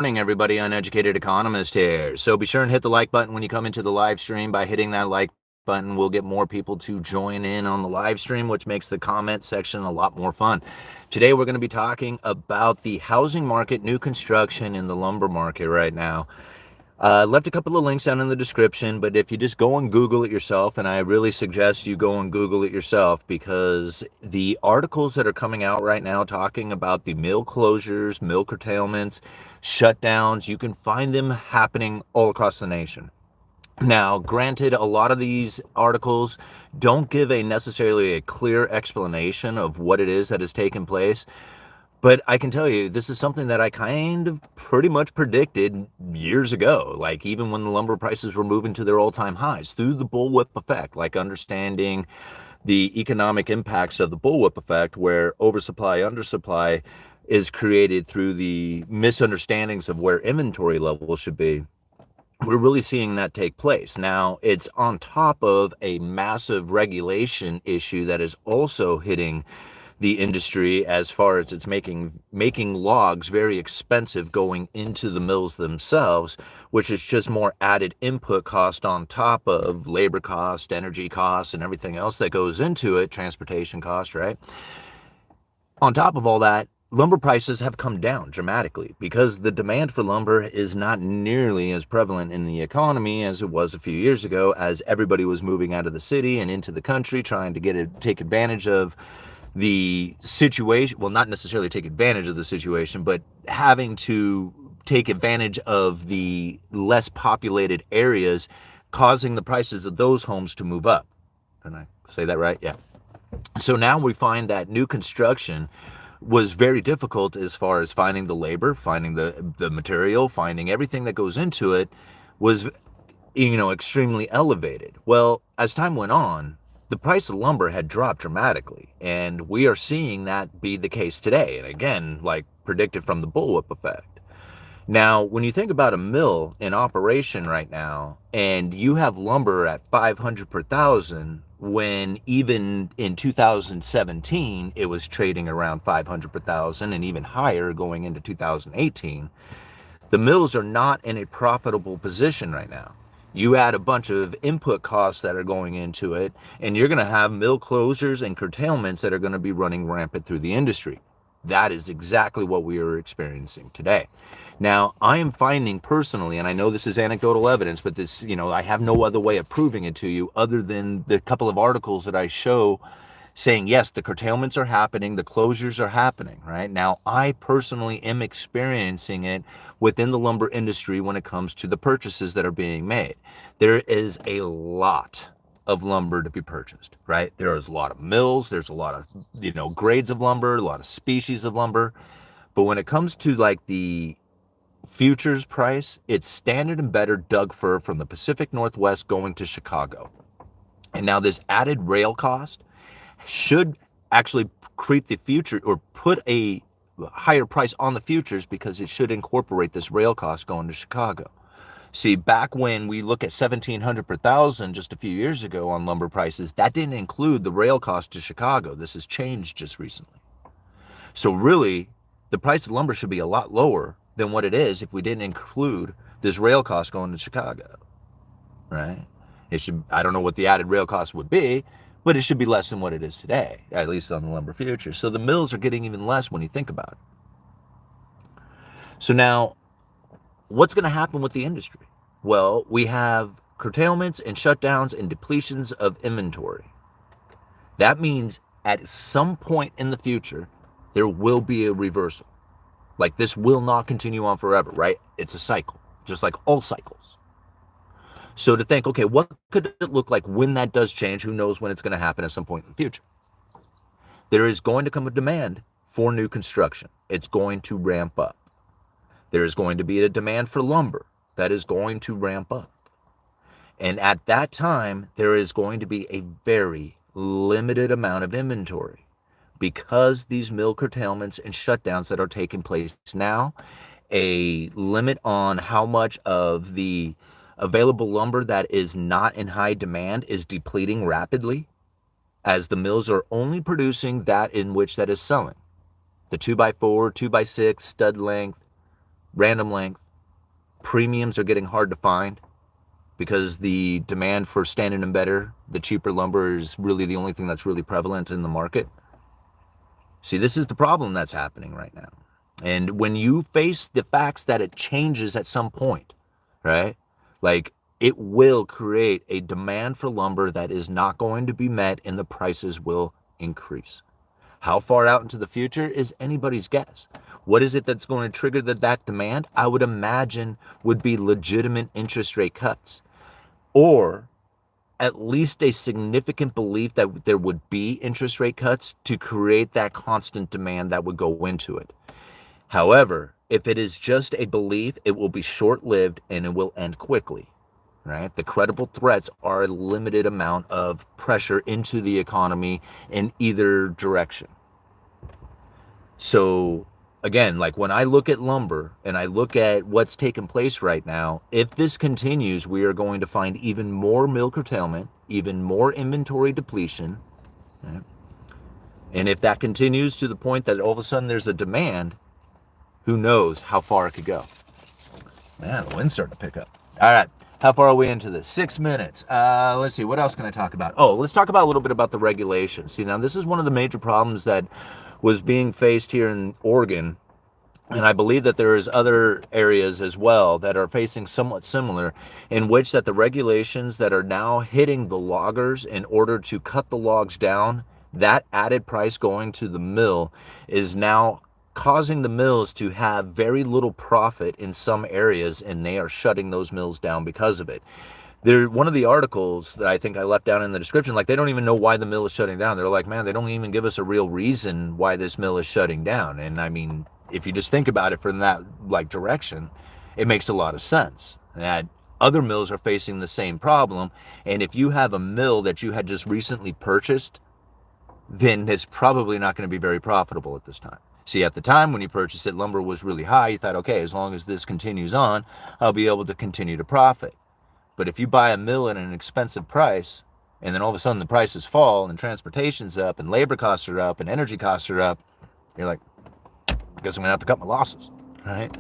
Morning, everybody. Uneducated Economist here. So be sure and hit the like button when you come into the live stream. By hitting that like button, we'll get more people to join in on the live stream, which makes the comment section a lot more fun. Today, we're going to be talking about the housing market, new construction, and the lumber market right now. Left a couple of links down in the description, but if you just go and Google it yourself, and I really suggest you go and Google it yourself, because the articles that are coming out right now talking about the mill closures, mill curtailments, shutdowns, you can find them happening all across the nation. Now, granted, a lot of these articles don't give necessarily a clear explanation of what it is that has taken place. But I can tell you, this is something that I kind of pretty much predicted years ago, like even when the lumber prices were moving to their all-time highs through the bullwhip effect, like understanding the economic impacts of the bullwhip effect, where oversupply, undersupply is created through the misunderstandings of where inventory levels should be. We're really seeing that take place. Now, it's on top of a massive regulation issue that is also hitting the industry, as far as it's making logs very expensive going into the mills themselves, which is just more added input cost on top of labor cost, energy cost, and everything else that goes into it, transportation cost, right? On top of all that, lumber prices have come down dramatically because the demand for lumber is not nearly as prevalent in the economy as it was a few years ago, as everybody was moving out of the city and into the country trying to take advantage of the situation. Well, not necessarily take advantage of the situation, but having to take advantage of the less populated areas, causing the prices of those homes to move up. Can I say that right? Yeah. So now we find that new construction was very difficult as far as finding the labor, finding the material, finding everything that goes into it was, extremely elevated. Well, as time went on, the price of lumber had dropped dramatically, and we are seeing that be the case today. And again, like predicted from the bullwhip effect. Now, when you think about a mill in operation right now, and you have lumber at 500 per thousand, when even in 2017 it was trading around 500 per thousand and even higher going into 2018, the mills are not in a profitable position right now. You add a bunch of input costs that are going into it, and you're going to have mill closures and curtailments that are going to be running rampant through the industry. That is exactly what we are experiencing today. Now, I am finding personally, and I know this is anecdotal evidence, but this, I have no other way of proving it to you other than the couple of articles that I show saying, yes, the curtailments are happening, the closures are happening, right? Now, I personally am experiencing it within the lumber industry when it comes to the purchases that are being made. There is a lot of lumber to be purchased, right? There is a lot of mills, there's a lot of, grades of lumber, a lot of species of lumber. But when it comes to like the futures price, it's standard and better Doug fir from the Pacific Northwest going to Chicago. And now this added rail cost should actually create the future, or put a higher price on the futures, because it should incorporate this rail cost going to Chicago. See, back when we look at 1,700 per thousand just a few years ago on lumber prices, that didn't include the rail cost to Chicago. This has changed just recently. So really, the price of lumber should be a lot lower than what it is if we didn't include this rail cost going to Chicago, right? It should, I don't know what the added rail cost would be, but it should be less than what it is today, at least on the lumber futures. So the mills are getting even less when you think about it. So now, what's going to happen with the industry? Well, we have curtailments and shutdowns and depletions of inventory. That means at some point in the future, there will be a reversal. Like, this will not continue on forever, right? It's a cycle, just like all cycles. So to think, okay, what could it look like when that does change? Who knows when it's going to happen at some point in the future? There is going to come a demand for new construction. It's going to ramp up. There is going to be a demand for lumber that is going to ramp up. And at that time, there is going to be a very limited amount of inventory, because these mill curtailments and shutdowns that are taking place now, a limit on how much of the available lumber that is not in high demand is depleting rapidly, as the mills are only producing that in which that is selling. The 2x4, 2x6, stud length, random length. Premiums are getting hard to find because the demand for standard and better, the cheaper lumber, is really the only thing that's really prevalent in the market. See, this is the problem that's happening right now. And when you face the facts that it changes at some point, right? Like, it will create a demand for lumber that is not going to be met, and the prices will increase. How far out into the future is anybody's guess. What is it that's going to trigger that demand? I would imagine would be legitimate interest rate cuts, or at least a significant belief that there would be interest rate cuts to create that constant demand that would go into it. However, if it is just a belief, it will be short-lived and it will end quickly, right? The credible threats are a limited amount of pressure into the economy in either direction. So again, like when I look at lumber and I look at what's taking place right now, if this continues, we are going to find even more mill curtailment, even more inventory depletion. Right? And if that continues to the point that all of a sudden there's a demand, who knows how far it could go. Man, the wind's starting to pick up. All right. How far are we into this? 6 minutes. Let's see. What else can I talk about? Oh, let's talk about a little bit about the regulations. See, now this is one of the major problems that was being faced here in Oregon. And I believe that there is other areas as well that are facing somewhat similar, in which that the regulations that are now hitting the loggers in order to cut the logs down, that added price going to the mill is now causing the mills to have very little profit in some areas, and they are shutting those mills down because of it. One of the articles that I think I left down in the description, like, they don't even know why the mill is shutting down. They're like, man, they don't even give us a real reason why this mill is shutting down. And I mean, if you just think about it from that like direction, it makes a lot of sense that other mills are facing the same problem. And if you have a mill that you had just recently purchased, then it's probably not going to be very profitable at this time. See, at the time when you purchased it, lumber was really high. You thought, okay, as long as this continues on, I'll be able to continue to profit. But if you buy a mill at an expensive price, and then all of a sudden the prices fall, and transportation's up, and labor costs are up, and energy costs are up, you're like, I guess I'm gonna have to cut my losses, right?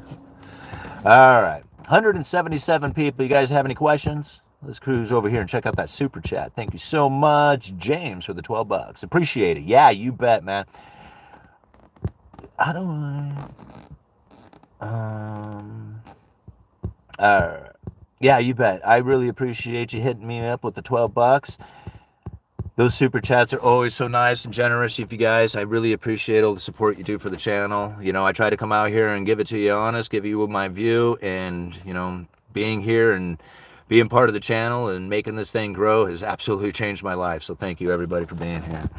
All right, 177 people. You guys have any questions? Let's cruise over here and check out that super chat. Thank you so much, James, for the $12. Appreciate it. Yeah, you bet, man. How do I? Yeah, you bet. I really appreciate you hitting me up with the $12. Those super chats are always so nice and generous of you guys. I really appreciate all the support you do for the channel. You know, I try to come out here and give it to you honest, give you my view, and, you know, being here and being part of the channel and making this thing grow has absolutely changed my life. So thank you, everybody, for being here.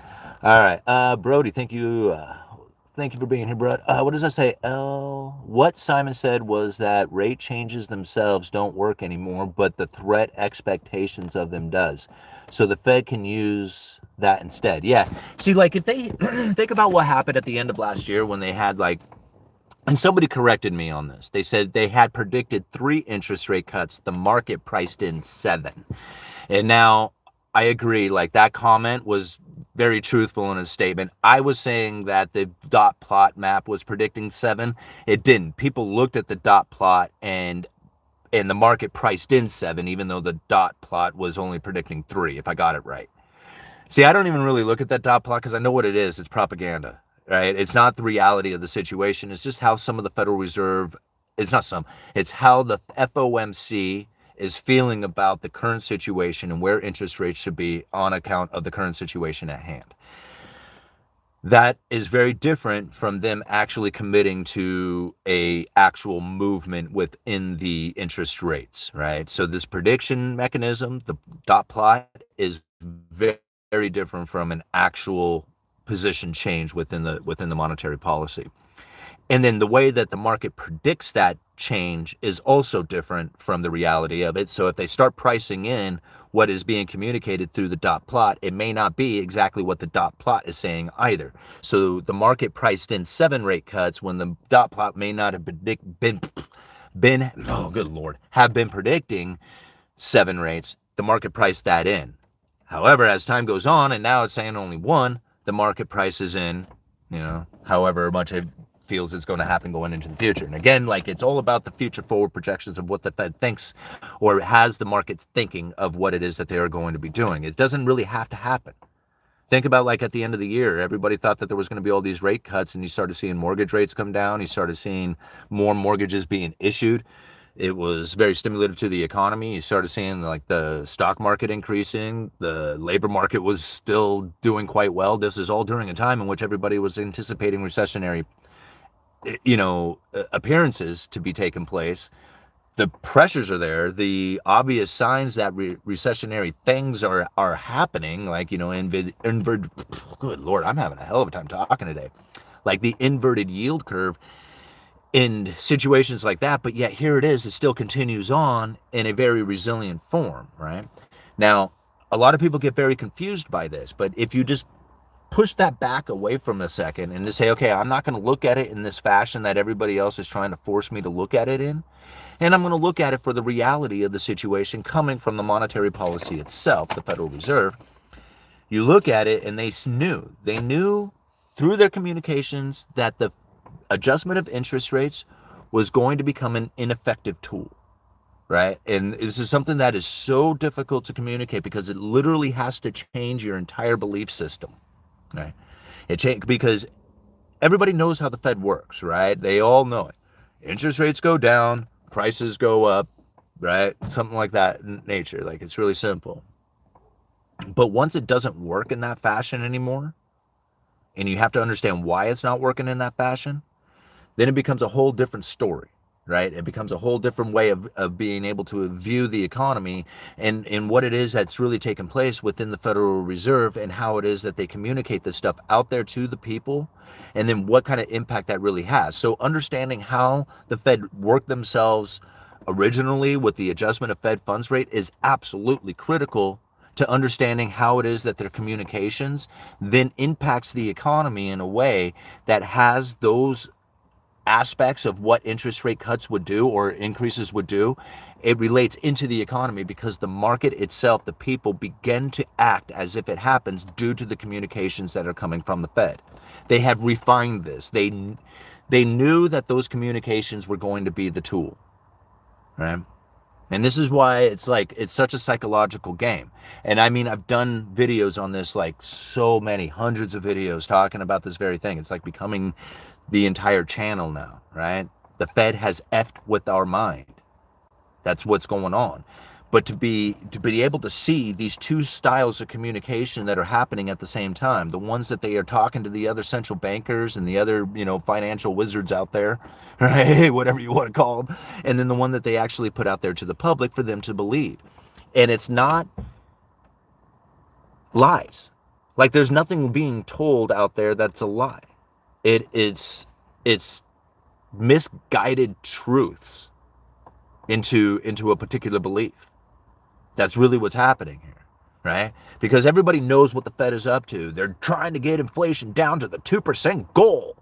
All right, Brody, thank you. Thank you for being here, Brett. What does that say? What Simon said was that rate changes themselves don't work anymore, but the threat expectations of them does. So the Fed can use that instead. Yeah. See, like, if they think about what happened at the end of last year when they had, like, and somebody corrected me on this. They said they had predicted 3 interest rate cuts. The market priced in 7. And now I agree, like, that comment was very truthful in his statement. I was saying that the dot plot map was predicting 7. It didn't. People looked at the dot plot and the market priced in 7, even though the dot plot was only predicting 3, if I got it right. See, I don't even really look at that dot plot because I know what it is. It's propaganda, right? It's not the reality of the situation. It's just how some of the Federal Reserve, it's how the FOMC is feeling about the current situation and where interest rates should be on account of the current situation at hand. That is very different from them actually committing to a actual movement within the interest rates, right? So this prediction mechanism, the dot plot, is very, very different from an actual position change within the monetary policy. And then the way that the market predicts that change is also different from the reality of it. So if they start pricing in what is being communicated through the dot plot, it may not be exactly what the dot plot is saying either. So the market priced in 7 rate cuts when the dot plot may not have have been predicting 7 rates. The market priced that in. However, as time goes on, and now it's saying only 1, the market prices in, you know, however much feels is going to happen going into the future. And again, like, it's all about the future forward projections of what the Fed thinks or has the markets thinking of what it is that they are going to be doing. It doesn't really have to happen. Think about, like, at the end of the year, everybody thought that there was going to be all these rate cuts, and you started seeing mortgage rates come down. You started seeing more mortgages being issued. It was very stimulative to the economy. You started seeing, like, the stock market increasing. The labor market was still doing quite well. This is all during a time in which everybody was anticipating recessionary, appearances to be taking place. The pressures are there. The obvious signs that recessionary things are happening, like, good Lord, I'm having a hell of a time talking today. Like the inverted yield curve in situations like that, but yet here it is, it still continues on in a very resilient form, right? Now, a lot of people get very confused by this, but if you just push that back away from a second and just say, okay, I'm not going to look at it in this fashion that everybody else is trying to force me to look at it in. And I'm going to look at it for the reality of the situation coming from the monetary policy itself, the Federal Reserve. You look at it and they knew through their communications that the adjustment of interest rates was going to become an ineffective tool, right? And this is something that is so difficult to communicate because it literally has to change your entire belief system, right? Because everybody knows how the Fed works, right? They all know it. Interest rates go down, prices go up, right? Something like that in nature. Like, it's really simple. But once it doesn't work in that fashion anymore, and you have to understand why it's not working in that fashion, then it becomes a whole different story, right? It becomes a whole different way of being able to view the economy and what it is that's really taking place within the Federal Reserve and how it is that they communicate this stuff out there to the people, and then what kind of impact that really has. So understanding how the Fed worked themselves originally with the adjustment of Fed funds rate is absolutely critical to understanding how it is that their communications then impacts the economy in a way that has those aspects of what interest rate cuts would do or increases would do. It relates into the economy because the market itself, the people, begin to act as if it happens due to the communications that are coming from the Fed. They have refined this. They knew that those communications were going to be the tool, right? And this is why it's such a psychological game. And I mean, I've done videos on this, like so many, hundreds of videos talking about this very thing. It's like becoming the entire channel now, right? The Fed has effed with our mind. That's what's going on. But to be able to see these two styles of communication that are happening at the same time, the ones that they are talking to the other central bankers and the other, financial wizards out there, right? Whatever you want to call them. And then the one that they actually put out there to the public for them to believe. And it's not lies. Like, there's nothing being told out there that's a lie. It's misguided truths into a particular belief. That's really what's happening here, right? Because everybody knows what the Fed is up to. They're trying to get inflation down to the 2% goal,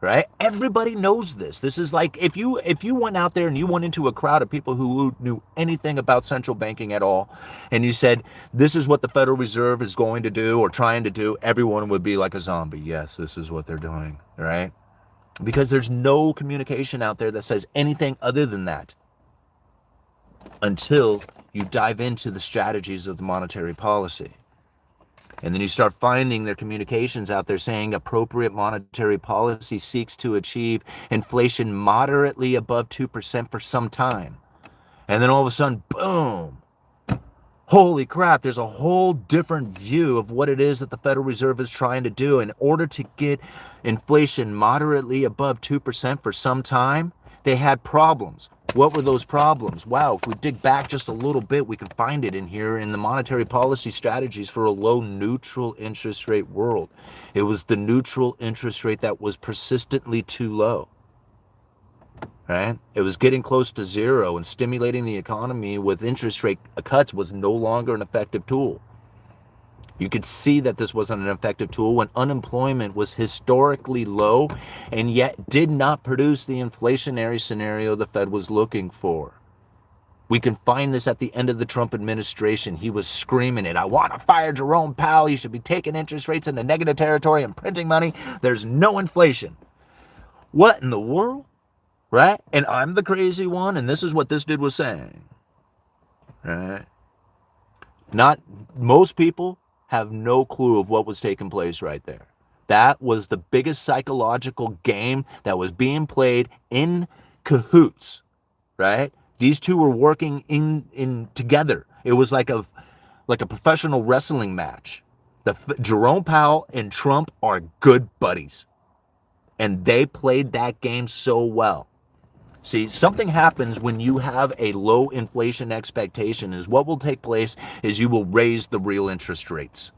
right? Everybody knows this. This is like if you went out there and you went into a crowd of people who knew anything about central banking at all, and you said, this is what the Federal Reserve is going to do or trying to do, everyone would be like a zombie. Yes, this is what they're doing, right? Because there's no communication out there that says anything other than that until you dive into the strategies of the monetary policy. And then you start finding their communications out there saying appropriate monetary policy seeks to achieve inflation moderately above 2% for some time. And then all of a sudden, boom, holy crap, there's a whole different view of what it is that the Federal Reserve is trying to do. In order to get inflation moderately above 2% for some time, they had problems. What were those problems? Wow, if we dig back just a little bit, we can find it in here in the monetary policy strategies for a low neutral interest rate world. It was the neutral interest rate that was persistently too low, right? It was getting close to zero, and stimulating the economy with interest rate cuts was no longer an effective tool. You could see that this wasn't an effective tool when unemployment was historically low and yet did not produce the inflationary scenario the Fed was looking for. We can find this at the end of the Trump administration. He was screaming it. I want to fire Jerome Powell. He should be taking interest rates into negative territory and printing money. There's no inflation. What in the world? Right? And I'm the crazy one, and this is what this dude was saying. Right? Not most people have no clue of what was taking place right there. That was the biggest psychological game that was being played in cahoots, right? These two were working in together. It was like a professional wrestling match. Jerome Powell and Trump are good buddies, and they played that game so well. See, something happens when you have a low inflation expectation is what will take place is you will raise the real interest rates.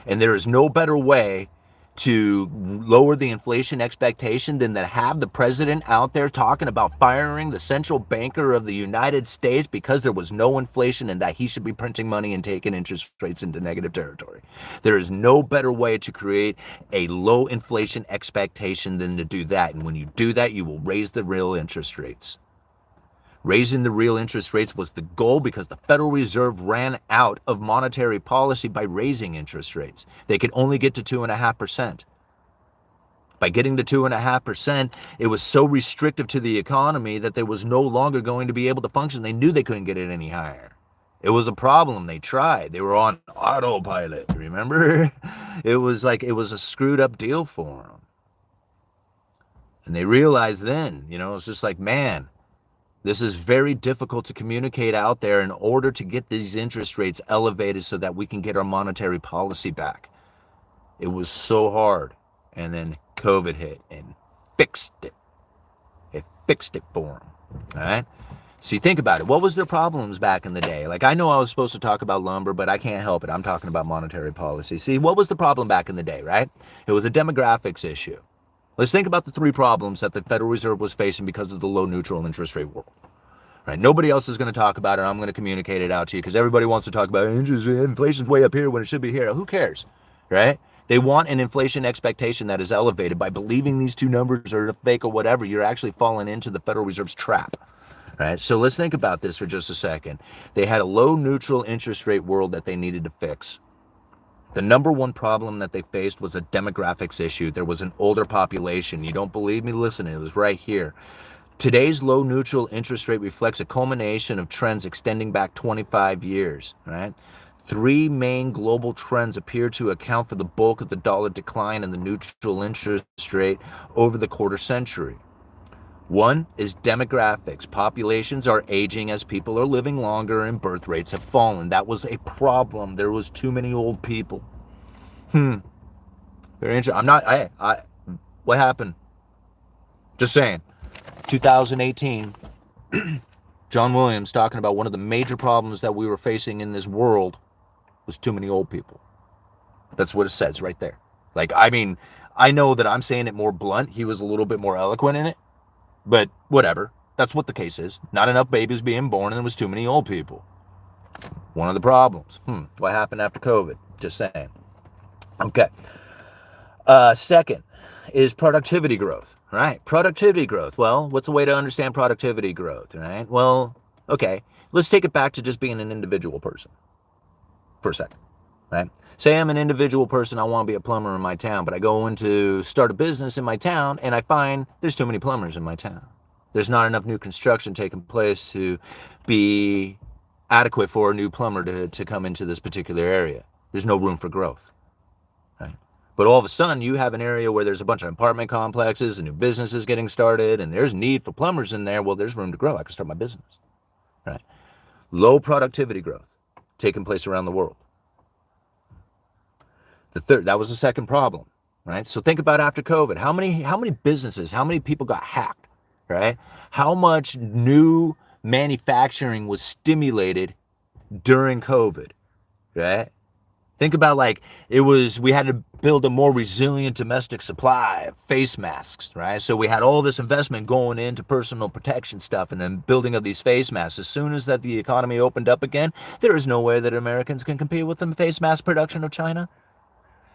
And there is no better way to lower the inflation expectation than to have the president out there talking about firing the central banker of the United States because there was no inflation and that he should be printing money and taking interest rates into negative territory. There is no better way to create a low inflation expectation than to do that. And when you do that, you will raise the real interest rates. Raising the real interest rates was the goal because the Federal Reserve ran out of monetary policy by raising interest rates. They could only get to 2.5%. By getting to 2.5%, it was so restrictive to the economy that they was no longer going to be able to function. They knew they couldn't get it any higher. It was a problem. They tried. They were on autopilot, remember? It was a screwed up deal for them. And they realized then, it's just like, man, this is very difficult to communicate out there in order to get these interest rates elevated so that we can get our monetary policy back. It was so hard. And then COVID hit and fixed it. It fixed it for them. All right? So you think about it. What was their problems back in the day? Like, I know I was supposed to talk about lumber, but I can't help it. I'm talking about monetary policy. See, what was the problem back in the day, right? It was a demographics issue. Let's think about the three problems that the Federal Reserve was facing because of the low neutral interest rate world. Right? Nobody else is going to talk about it. I'm going to communicate it out to you because everybody wants to talk about inflation's way up here when it should be here. Who cares? Right? They want an inflation expectation that is elevated. By believing these two numbers are fake or whatever, you're actually falling into the Federal Reserve's trap. Right? So let's think about this for just a second. They had a low neutral interest rate world that they needed to fix. The number one problem that they faced was a demographics issue. There was an older population. You don't believe me? Listen, it was right here. Today's low neutral interest rate reflects a culmination of trends extending back 25 years, right? Three main global trends appear to account for the bulk of the dollar decline in the neutral interest rate over the quarter century. One is demographics. Populations are aging as people are living longer and birth rates have fallen. That was a problem. There was too many old people. Very interesting. What happened? Just saying. 2018, John Williams talking about one of the major problems that we were facing in this world was too many old people. That's what it says right there. Like, I mean, I know that I'm saying it more blunt. He was a little bit more eloquent in it. But whatever, that's what the case is. Not enough babies being born and there was too many old people. One of the problems. What happened after COVID? Just saying. Okay. Second is productivity growth, right? Productivity growth. Well, what's a way to understand productivity growth, right? Well, okay, let's take it back to just being an individual person for a second, right? Say I'm an individual person, I want to be a plumber in my town, but I go in to start a business in my town and I find there's too many plumbers in my town. There's not enough new construction taking place to be adequate for a new plumber to come into this particular area. There's no room for growth, right? But all of a sudden you have an area where there's a bunch of apartment complexes and new businesses getting started and there's need for plumbers in there. Well, there's room to grow. I can start my business, right? Low productivity growth taking place around the world. That was the second problem, right? So think about after COVID, how many businesses, how many people got hacked, right? How much new manufacturing was stimulated during COVID, right? Think about we had to build a more resilient domestic supply of face masks, right? So we had all this investment going into personal protection stuff and then building of these face masks. As soon as that the economy opened up again, there is no way that Americans can compete with the face mask production of China.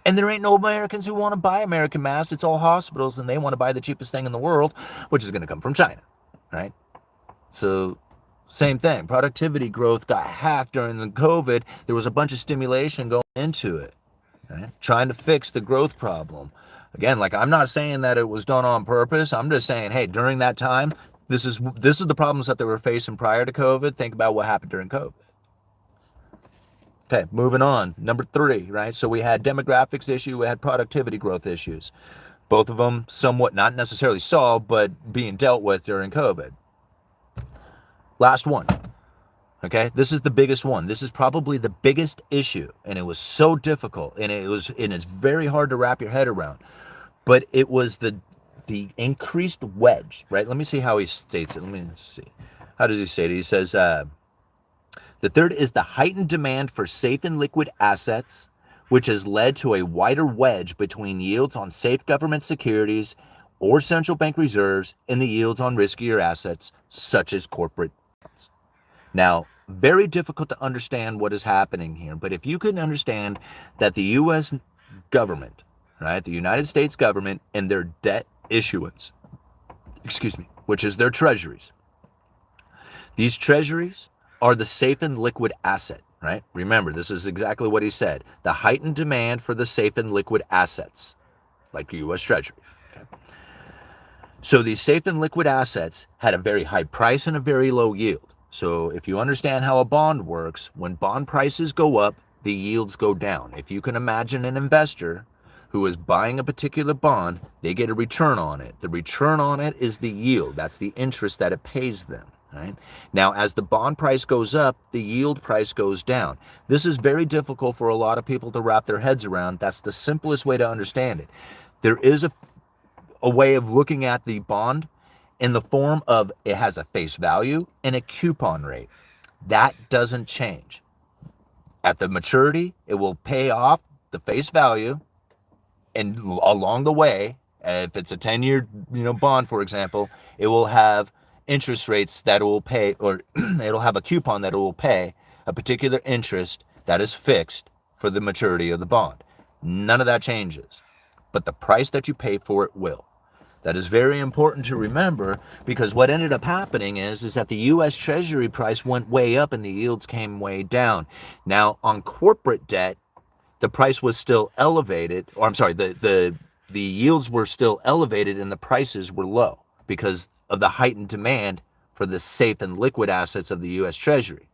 And there ain't no Americans who want to buy American masks. It's all hospitals, and they want to buy the cheapest thing in the world, which is going to come from China, right? So, same thing. Productivity growth got hacked during the COVID. There was a bunch of stimulation going into it, right? Trying to fix the growth problem. Again, like, I'm not saying that it was done on purpose. I'm just saying, hey, during that time, this is the problems that they were facing prior to COVID. Think about what happened during COVID. Okay, moving on. Number 3, right? So we had demographics issue, we had productivity growth issues. Both of them somewhat not necessarily solved, but being dealt with during COVID. Last one. Okay, this is the biggest one. This is probably the biggest issue, and it was so difficult, and it's very hard to wrap your head around. But it was the increased wedge, right? Let me see how he states it. Let me see. How does he say it? He says, the third is the heightened demand for safe and liquid assets, which has led to a wider wedge between yields on safe government securities or central bank reserves and the yields on riskier assets, such as corporate bonds. Now, very difficult to understand what is happening here, but if you can understand that the U.S. government, right, the United States government and their debt issuance, which is their treasuries, these treasuries are the safe and liquid asset, right? Remember, this is exactly what he said. The heightened demand for the safe and liquid assets, like U.S. Treasury. Okay. So these safe and liquid assets had a very high price and a very low yield. So if you understand how a bond works, when bond prices go up, the yields go down. If you can imagine an investor who is buying a particular bond, they get a return on it. The return on it is the yield. That's the interest that it pays them. Right? Now, as the bond price goes up, the yield price goes down. This is very difficult for a lot of people to wrap their heads around. That's the simplest way to understand it. There is a way of looking at the bond in the form of it has a face value and a coupon rate. That doesn't change. At the maturity, it will pay off the face value, and along the way, if it's a 10-year bond, for example, it will have interest rates that it will pay, or it'll have a coupon that it will pay a particular interest that is fixed for the maturity of the bond. None of that changes, but the price that you pay for it will. That is very important to remember, because what ended up happening is that the U.S. Treasury price went way up and the yields came way down. Now, on corporate debt, the price was still elevated, or I'm sorry, the yields were still elevated and the prices were low because of the heightened demand for the safe and liquid assets of the U.S. Treasury.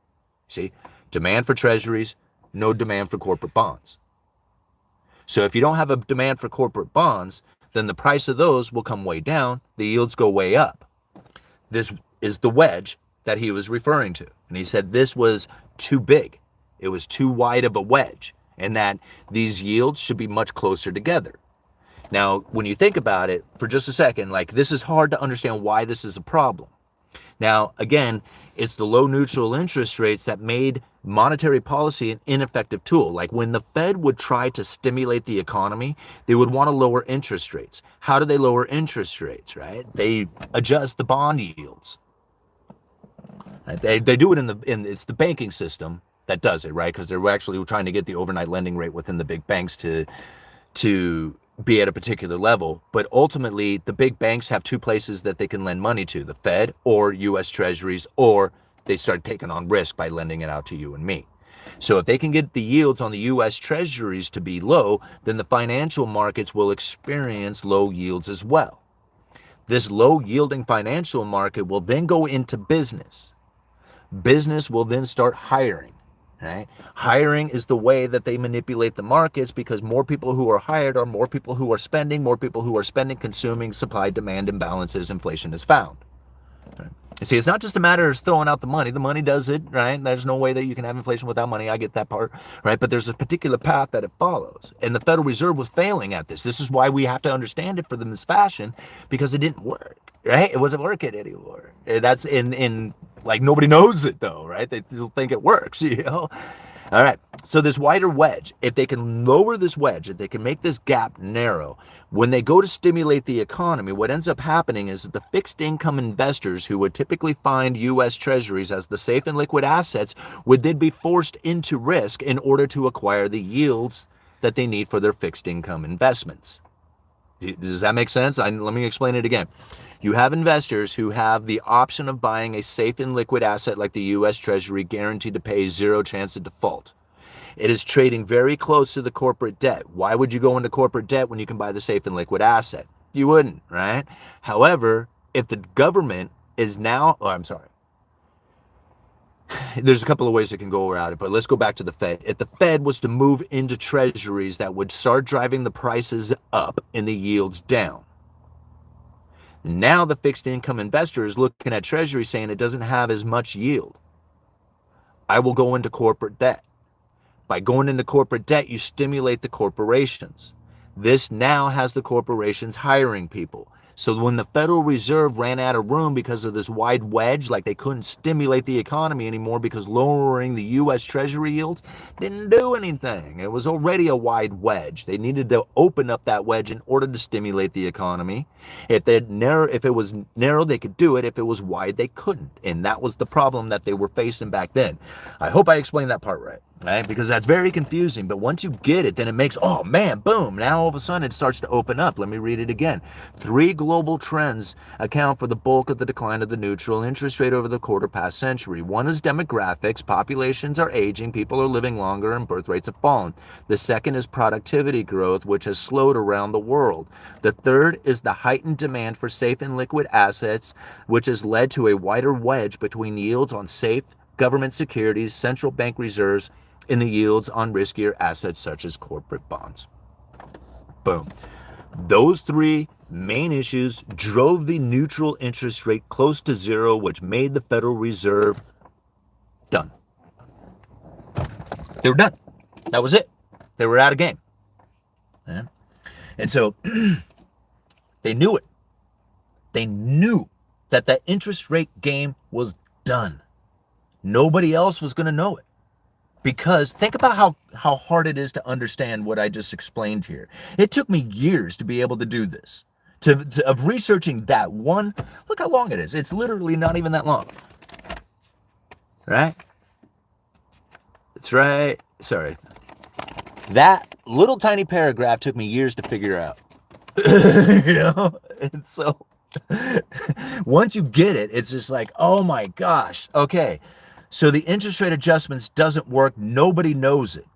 See, demand for treasuries, no demand for corporate bonds. So if you don't have a demand for corporate bonds, then the price of those will come way down, the yields go way up. This is the wedge that he was referring to. And he said this was too big. It was too wide of a wedge, and that these yields should be much closer together. Now, when you think about it for just a second, like, this is hard to understand why this is a problem. Now, again, it's the low neutral interest rates that made monetary policy an ineffective tool. Like, when the Fed would try to stimulate the economy, they would want to lower interest rates. How do they lower interest rates, right? They adjust the bond yields. They do it it's the banking system that does it, right? Because they're actually trying to get the overnight lending rate within the big banks to be at a particular level. But ultimately, the big banks have two places that they can lend money to: the Fed or U.S. Treasuries, or they start taking on risk by lending it out to you and me. So if they can get the yields on the U.S. Treasuries to be low, then the financial markets will experience low yields as well. This low yielding financial market will then go into business. Business will then start hiring. Right? Hiring is the way that they manipulate the markets, because more people who are hired are more people who are spending, consuming, supply demand imbalances, inflation is found. Right? You see, it's not just a matter of throwing out the money. The money does it, right? There's no way that you can have inflation without money. I get that part, right? But there's a particular path that it follows. And the Federal Reserve was failing at this. This is why we have to understand it for them this fashion, because it didn't work, right? It wasn't working anymore. That's like, nobody knows it though, right? They still think it works, All right, so this wider wedge, if they can lower this wedge, if they can make this gap narrow, when they go to stimulate the economy, what ends up happening is that the fixed income investors who would typically find U.S. Treasuries as the safe and liquid assets would then be forced into risk in order to acquire the yields that they need for their fixed income investments. Does that make sense? Let me explain it again. You have investors who have the option of buying a safe and liquid asset like the U.S. Treasury, guaranteed to pay, zero chance of default. It is trading very close to the corporate debt. Why would you go into corporate debt when you can buy the safe and liquid asset? You wouldn't, right? However, if the government is now, there's a couple of ways it can go around it, but let's go back to the Fed. If the Fed was to move into treasuries, that would start driving the prices up and the yields down. Now the fixed income investor is looking at treasury saying it doesn't have as much yield. I will go into corporate debt. By going into corporate debt, you stimulate the corporations. This now has the corporations hiring people. So when the Federal Reserve ran out of room because of this wide wedge, like they couldn't stimulate the economy anymore because lowering the U.S. Treasury yields didn't do anything. It was already a wide wedge. They needed to open up that wedge in order to stimulate the economy. If it was narrow, they could do it. If it was wide, they couldn't. And that was the problem that they were facing back then. I hope I explained that part right. Right? Because that's very confusing. But once you get it, then it makes, oh man, boom. Now all of a sudden it starts to open up. Let me read it again. 3 global trends account for the bulk of the decline of the neutral interest rate over the quarter-past century. One is demographics. Populations are aging, people are living longer, and birth rates have fallen. The second is productivity growth, which has slowed around the world. The third is the heightened demand for safe and liquid assets, which has led to a wider wedge between yields on safe government securities, central bank reserves, and the yields on riskier assets such as corporate bonds. Boom. Those 3 main issues drove the neutral interest rate close to zero, which made the Federal Reserve done. They were done. That was it. They were out of game. Yeah. And so they knew it. They knew that the interest rate game was done. Nobody else was going to know it. Because think about how hard it is to understand what I just explained here. It took me years to be able to do this. Of researching that one, look how long it is. It's literally not even that long. Right? It's right. Sorry. That little tiny paragraph took me years to figure out. You know? And so once you get it, it's just like, oh my gosh. Okay. So the interest rate adjustments doesn't work. Nobody knows it.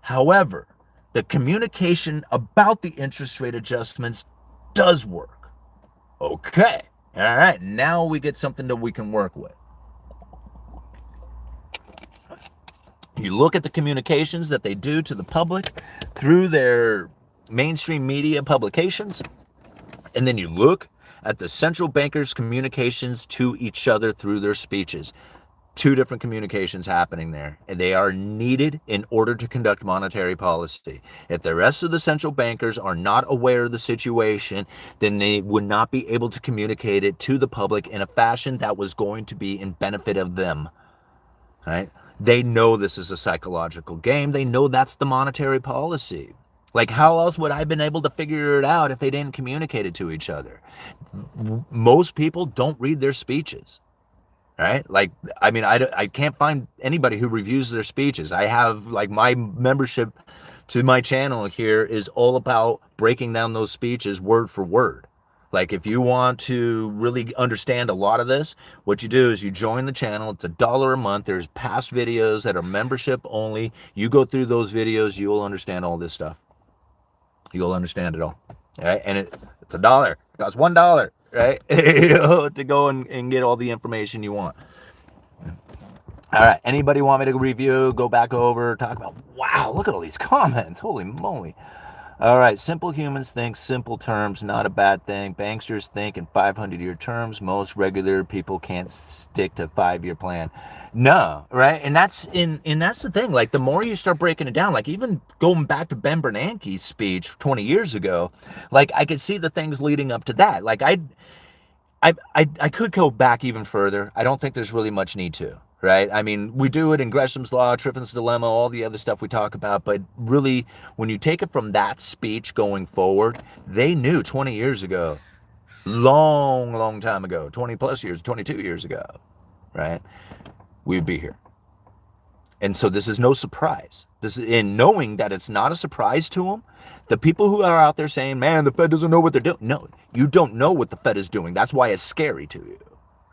However, the communication about the interest rate adjustments does work. Okay. All right. Now we get something that we can work with. You look at the communications that they do to the public through their mainstream media publications, and then you look at the central bankers' communications to each other through their speeches. 2 different communications happening there, and they are needed in order to conduct monetary policy. If the rest of the central bankers are not aware of the situation, then they would not be able to communicate it to the public in a fashion that was going to be in benefit of them. Right? They know this is a psychological game. They know that's the monetary policy. Like, how else would I have been able to figure it out if they didn't communicate it to each other? Most people don't read their speeches. Right? Like, I mean, I can't find anybody who reviews their speeches. I have, like, my membership to my channel here is all about breaking down those speeches word for word. Like, if you want to really understand a lot of this, what you do is you join the channel. It's $1 a month. There's past videos that are membership only. You go through those videos, you'll understand all this stuff. You'll understand it all. All right? And it's $1. It costs $1. Right? To go and get all the information you want. All right. Anybody want me to review, go back over, talk about, wow, look at all these comments. Holy moly. All right. Simple humans think simple terms, not a bad thing. Banksters think in 500-year terms. Most regular people can't stick to a 5-year plan. No, right? And that's the thing. Like, the more you start breaking it down, like even going back to Ben Bernanke's speech 20 years ago, like I could see the things leading up to that. Like I could go back even further. I don't think there's really much need to, right? I mean, we do it in Gresham's Law, Triffin's Dilemma, all the other stuff we talk about, but really, when you take it from that speech going forward, they knew 20 years ago, long time ago, 20 plus years, 22 years ago, right? We'd be here. And so this is no surprise. This is in knowing that it's not a surprise to them. The people who are out there saying, man, the Fed doesn't know what they're doing. No, you don't know what the Fed is doing. That's why it's scary to you,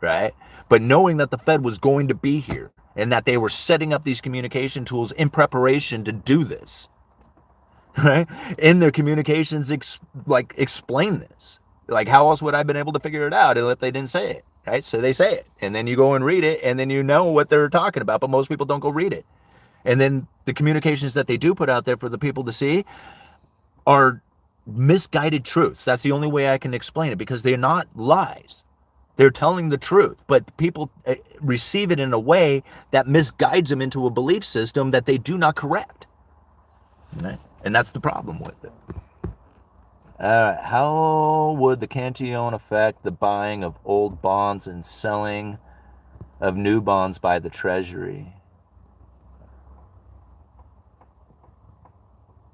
right? But knowing that the Fed was going to be here and that they were setting up these communication tools in preparation to do this, right? In their communications, explain this. Like, how else would I have been able to figure it out if they didn't say it, right? So they say it, and then you go and read it, and then you know what they're talking about, but most people don't go read it. And then the communications that they do put out there for the people to see are misguided truths. That's the only way I can explain it, because they're not lies. They're telling the truth, but people receive it in a way that misguides them into a belief system that they do not correct. Right? And that's the problem with it. How would the Cantillon affect the buying of old bonds and selling of new bonds by the Treasury?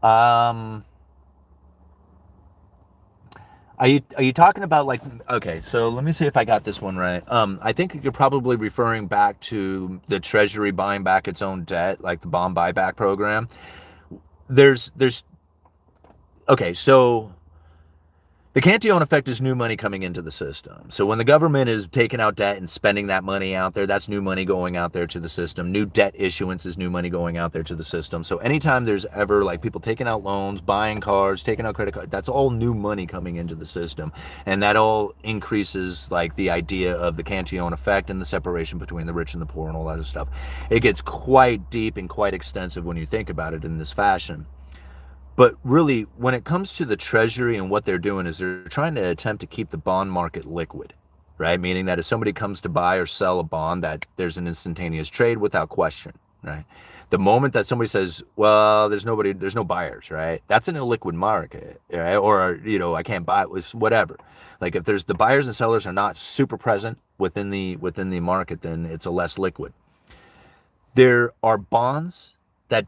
Are you talking about, like, okay, so let me see if I got this one right. I think you're probably referring back to the Treasury buying back its own debt, like the bond buyback program. Okay, so the Cantillon effect is new money coming into the system. So when the government is taking out debt and spending that money out there, that's new money going out there to the system. New debt issuance is new money going out there to the system. So anytime there's ever like people taking out loans, buying cars, taking out credit cards, that's all new money coming into the system. And that all increases like the idea of the Cantillon effect and the separation between the rich and the poor and all that other stuff. It gets quite deep and quite extensive when you think about it in this fashion. But really, when it comes to the Treasury and what they're doing is they're trying to attempt to keep the bond market liquid, right? Meaning that if somebody comes to buy or sell a bond, that there's an instantaneous trade without question, right? The moment that somebody says, well, there's no buyers, right? That's an illiquid market, right? Or, I can't buy it with whatever. Like if there's the buyers and sellers are not super present within the market, then it's a less liquid. There are bonds that,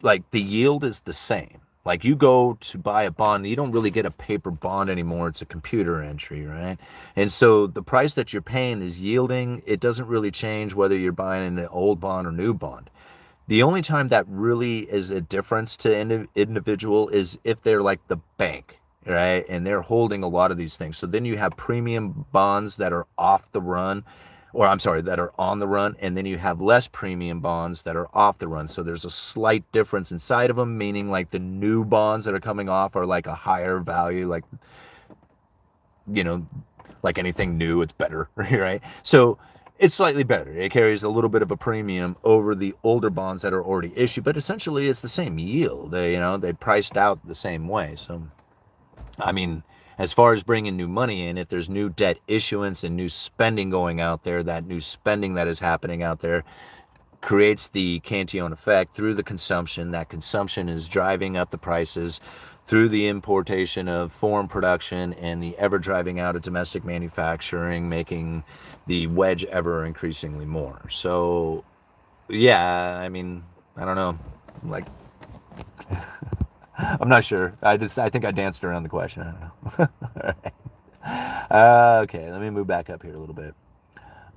like, the yield is the same. Like you go to buy a bond, you don't really get a paper bond anymore. It's a computer entry, right? And so the price that you're paying is yielding. It doesn't really change whether you're buying an old bond or new bond. The only time that really is a difference to individual is if they're like the bank, right? And they're holding a lot of these things. So then you have premium bonds that are off the run, or I'm sorry, that are on the run, and then you have less premium bonds that are off the run. So there's a slight difference inside of them, meaning like the new bonds that are coming off are like a higher value, like, like anything new, it's better, right? So it's slightly better. It carries a little bit of a premium over the older bonds that are already issued, but essentially it's the same yield. They priced out the same way. So, I mean, as far as bringing new money in, if there's new debt issuance and new spending going out there, that new spending that is happening out there creates the Cantillon effect through the consumption. That consumption is driving up the prices through the importation of foreign production and the ever driving out of domestic manufacturing, making the wedge ever increasingly more. So, yeah, I mean, I don't know, like, I'm not sure. I think I danced around the question. I don't know. All right. Okay, let me move back up here a little bit.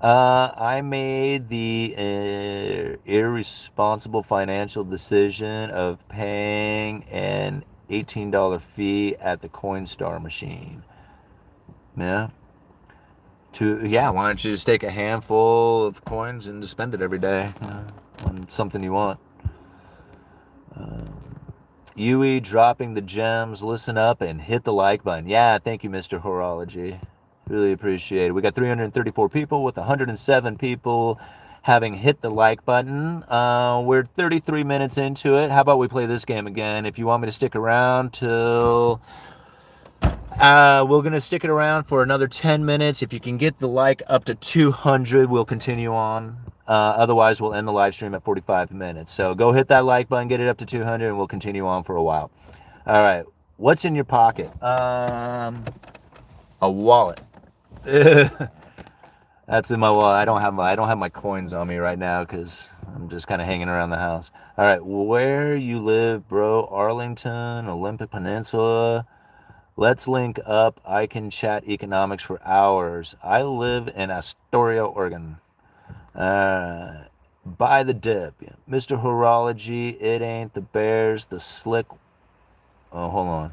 I made the irresponsible financial decision of paying an $18 fee at the Coinstar machine. Yeah. Why don't you just take a handful of coins and just spend it every day on something you want? UE dropping the gems. Listen up and hit the like button. Yeah, thank you, Mr. Horology. Really appreciate it. We got 334 people with 107 people having hit the like button. We're 33 minutes into it. How about we play this game again? If you want me to stick around till... we're going to stick it around for another 10 minutes. If you can get the like up to 200, we'll continue on. Otherwise, we'll end the live stream at 45 minutes. So go hit that like button, get it up to 200, and we'll continue on for a while. All right. What's in your pocket? A wallet. That's in my wallet. I don't have my coins on me right now because I'm just kind of hanging around the house. All right. Where you live, bro? Arlington, Olympic Peninsula. Let's link up. I can chat economics for hours. I live in Astoria, Oregon. Buy the dip. Mr. Horology, it ain't the bears, the slick... Oh, hold on.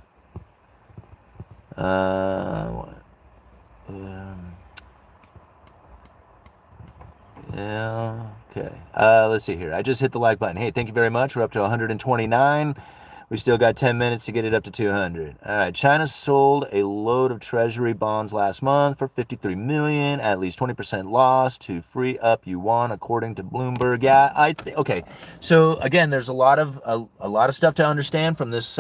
Yeah, Okay. Let's see here. I just hit the like button. Hey, thank you very much. We're up to 129. We still got 10 minutes to get it up to 200. All right. China sold a load of Treasury bonds last month for 53 million, at least 20% loss to free up yuan, according to Bloomberg. Yeah, okay. So again, there's a lot of stuff to understand from this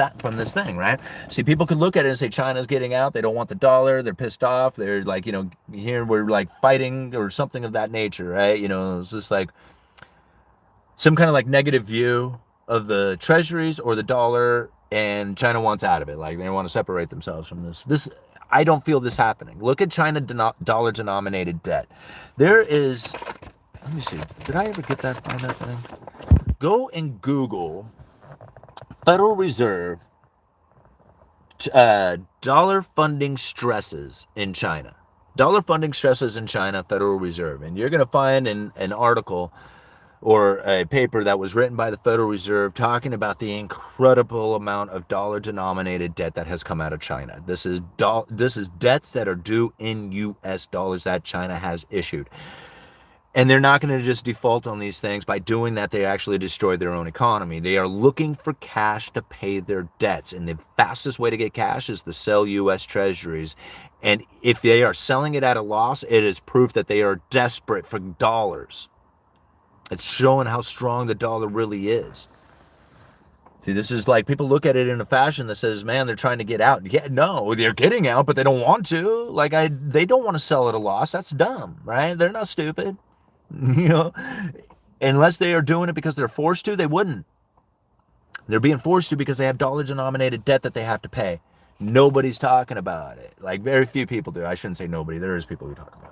thing, right? See, people could look at it and say China's getting out. They don't want the dollar. They're pissed off. They're like, here we're like fighting or something of that nature, right? It's just like some kind of like negative view of the treasuries or the dollar, and China wants out of it. Like they want to separate themselves from this. I don't feel this happening. Look at China dollar denominated debt. There is, let me see, did I ever find that thing? Go and Google Federal Reserve dollar funding stresses in China. Dollar funding stresses in China, Federal Reserve. And you're going to find an article or a paper that was written by the Federal Reserve talking about the incredible amount of dollar-denominated debt that has come out of China. This is debts that are due in U.S. dollars that China has issued. And they're not going to just default on these things. By doing that, they actually destroy their own economy. They are looking for cash to pay their debts. And the fastest way to get cash is to sell U.S. treasuries. And if they are selling it at a loss, it is proof that they are desperate for dollars. It's showing how strong the dollar really is. See, this is like people look at it in a fashion that says, man, they're trying to get out. Yeah, no, they're getting out, but they don't want to. They don't want to sell at a loss. That's dumb, right? They're not stupid. Unless they are doing it because they're forced to, they wouldn't. They're being forced to because they have dollar-denominated debt that they have to pay. Nobody's talking about it. Like, very few people do. I shouldn't say nobody. There is people who talk about it.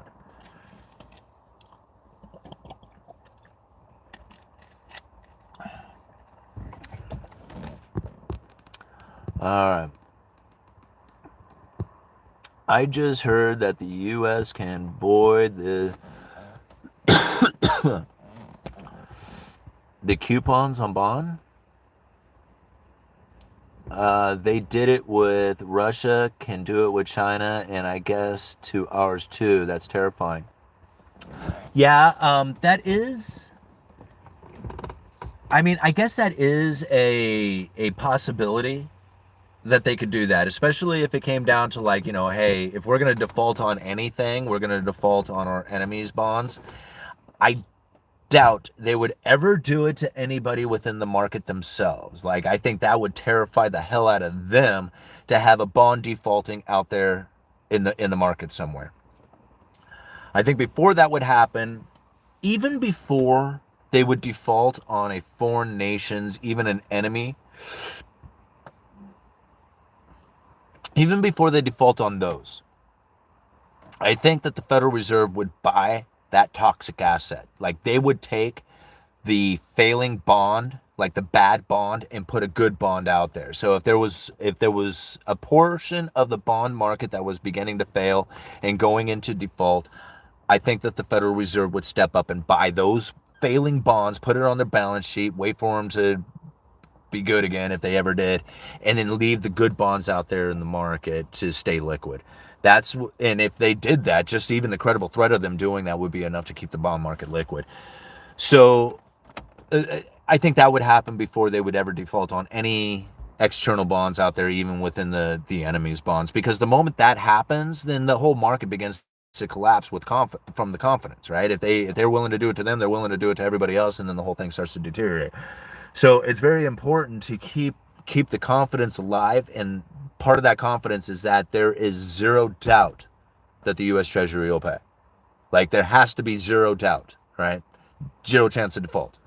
All right. I just heard that the U.S. can void the the coupons on bond. They did it with Russia, can do it with China, and I guess to ours too. That's terrifying. Yeah, that is. I mean, I guess that is a possibility that they could do that, especially if it came down to like, hey, if we're going to default on anything, we're going to default on our enemies' bonds. I doubt they would ever do it to anybody within the market themselves. Like, I think that would terrify the hell out of them to have a bond defaulting out there in the market somewhere. I think before that would happen, even before they would default on a foreign nation's, even an enemy, even before they default on those, I think that the Federal Reserve would buy that toxic asset. Like, they would take the failing bond, like the bad bond, and put a good bond out there. So if there was a portion of the bond market that was beginning to fail and going into default, I think that the Federal Reserve would step up and buy those failing bonds, put it on their balance sheet, wait for them to be good again if they ever did, and then leave the good bonds out there in the market to stay liquid. And if they did that, just even the credible threat of them doing that would be enough to keep the bond market liquid. So I think that would happen before they would ever default on any external bonds out there, even within the enemy's bonds, because the moment that happens, then the whole market begins to collapse from the confidence, right? If they're willing to do it to them, they're willing to do it to everybody else, and then the whole thing starts to deteriorate. So it's very important to keep the confidence alive, and part of that confidence is that there is zero doubt that the U.S. Treasury will pay. Like, there has to be zero doubt, right? Zero chance of default.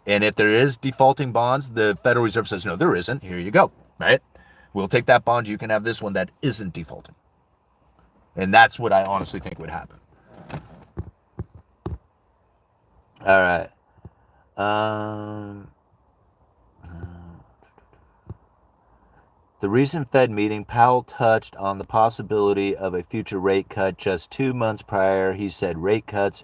And if there is defaulting bonds, the Federal Reserve says, no, there isn't. Here you go, right? We'll take that bond. You can have this one that isn't defaulting. And that's what I honestly think would happen. All right. The recent Fed meeting, Powell touched on the possibility of a future rate cut. Just 2 months prior, he said rate cuts.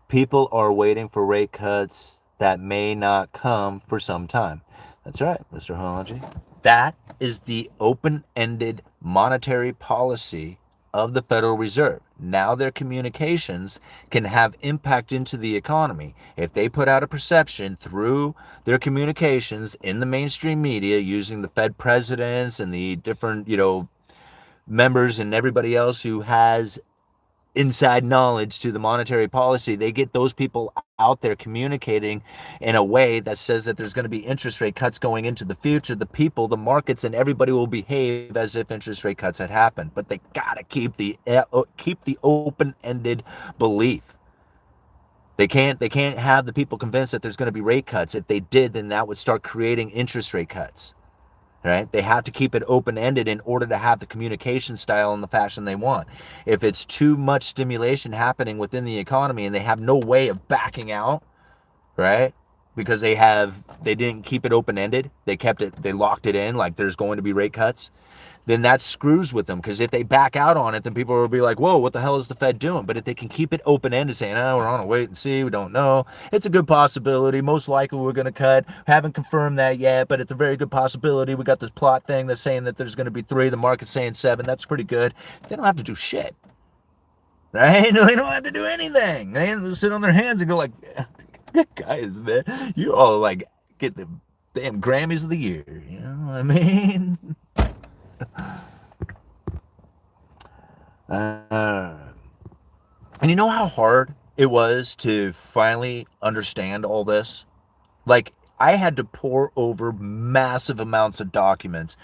People are waiting for rate cuts that may not come for some time. That's right, Mr. Hology. That is the open-ended monetary policy of the Federal Reserve. Now their communications can have impact into the economy. If they put out a perception through their communications in the mainstream media using the Fed presidents and the different, members and everybody else who has inside knowledge to the monetary policy, they get those people out there communicating in a way that says that there's going to be interest rate cuts going into the future. The people, the markets, and everybody will behave as if interest rate cuts had happened. But they gotta keep the open-ended belief. They can't have the people convinced that there's going to be rate cuts. If they did, then that would start creating interest rate cuts. Right? They have to keep it open-ended in order to have the communication style and the fashion they want. If it's too much stimulation happening within the economy and they have no way of backing out, right? Because they didn't keep it open-ended, they locked it in like there's going to be rate cuts, then that screws with them. Because if they back out on it, then people will be like, whoa, what the hell is the Fed doing? But if they can keep it open-ended, saying, oh, we're on a wait and see, we don't know, it's a good possibility, most likely we're going to cut, haven't confirmed that yet, but it's a very good possibility, we got this plot thing that's saying that there's going to be 3, the market's saying 7, that's pretty good. They don't have to do shit, right? They don't have to do anything. They have to sit on their hands and go like, guys, man, you all like get the damn Grammys of the year, you know what I mean? And you know how hard it was to finally understand all this? Like, I had to pore over massive amounts of documents,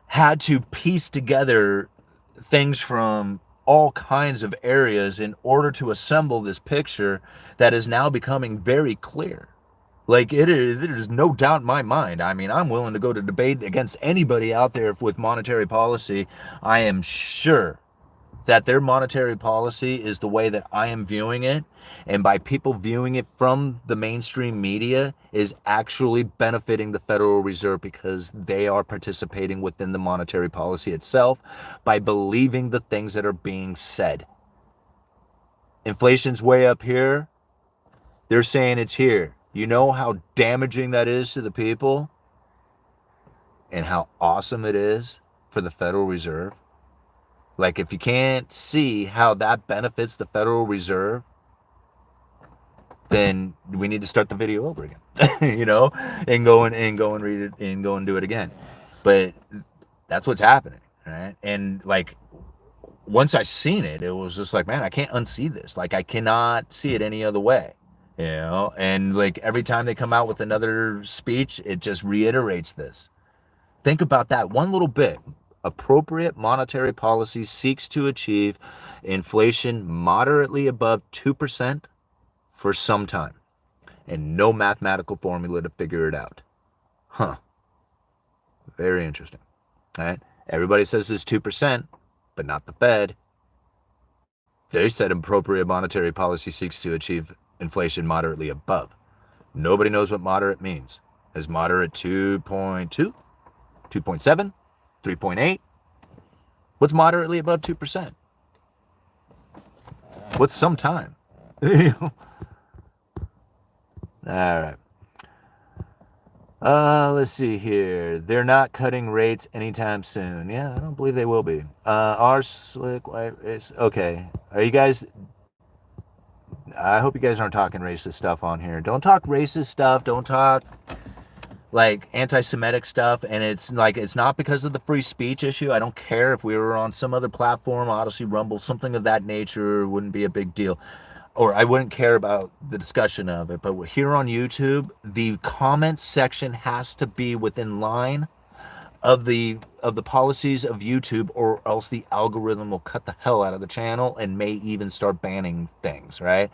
had to piece together things from all kinds of areas in order to assemble this picture that is now becoming very clear. Like, there's no doubt in my mind. I mean, I'm willing to go to debate against anybody out there with monetary policy. I am sure that their monetary policy is the way that I am viewing it, and by people viewing it from the mainstream media is actually benefiting the Federal Reserve because they are participating within the monetary policy itself by believing the things that are being said. Inflation's way up here. They're saying it's here. You know how damaging that is to the people and how awesome it is for the Federal Reserve? Like, if you can't see how that benefits the Federal Reserve, then we need to start the video over again, and go and read it and go and do it again. But that's what's happening, right? And like, once I seen it, it was just like, man, I can't unsee this. Like, I cannot see it any other way, and like every time they come out with another speech, it just reiterates this. Think about that one little bit. Appropriate monetary policy seeks to achieve inflation moderately above 2% for some time, and no mathematical formula to figure it out. Very interesting. All right? Everybody says it's 2%, but not the Fed. They said appropriate monetary policy seeks to achieve inflation moderately above. Nobody knows what moderate means. Is moderate 2.2, 2.7, 3.8? What's moderately above 2%? What's some time? All right. Let's see here. They're not cutting rates anytime soon. Yeah, I don't believe they will be. Our slick white race. Okay. Are you guys... I hope you guys aren't talking racist stuff on here. Don't talk racist stuff. Don't talk like anti-Semitic stuff. And it's like, it's not because of the free speech issue. I don't care if we were on some other platform, Odyssey, Rumble, something of that nature, it wouldn't be a big deal. Or I wouldn't care about the discussion of it. But here on YouTube, the comment section has to be within line of the policies of YouTube, or else the algorithm will cut the hell out of the channel and may even start banning things, right?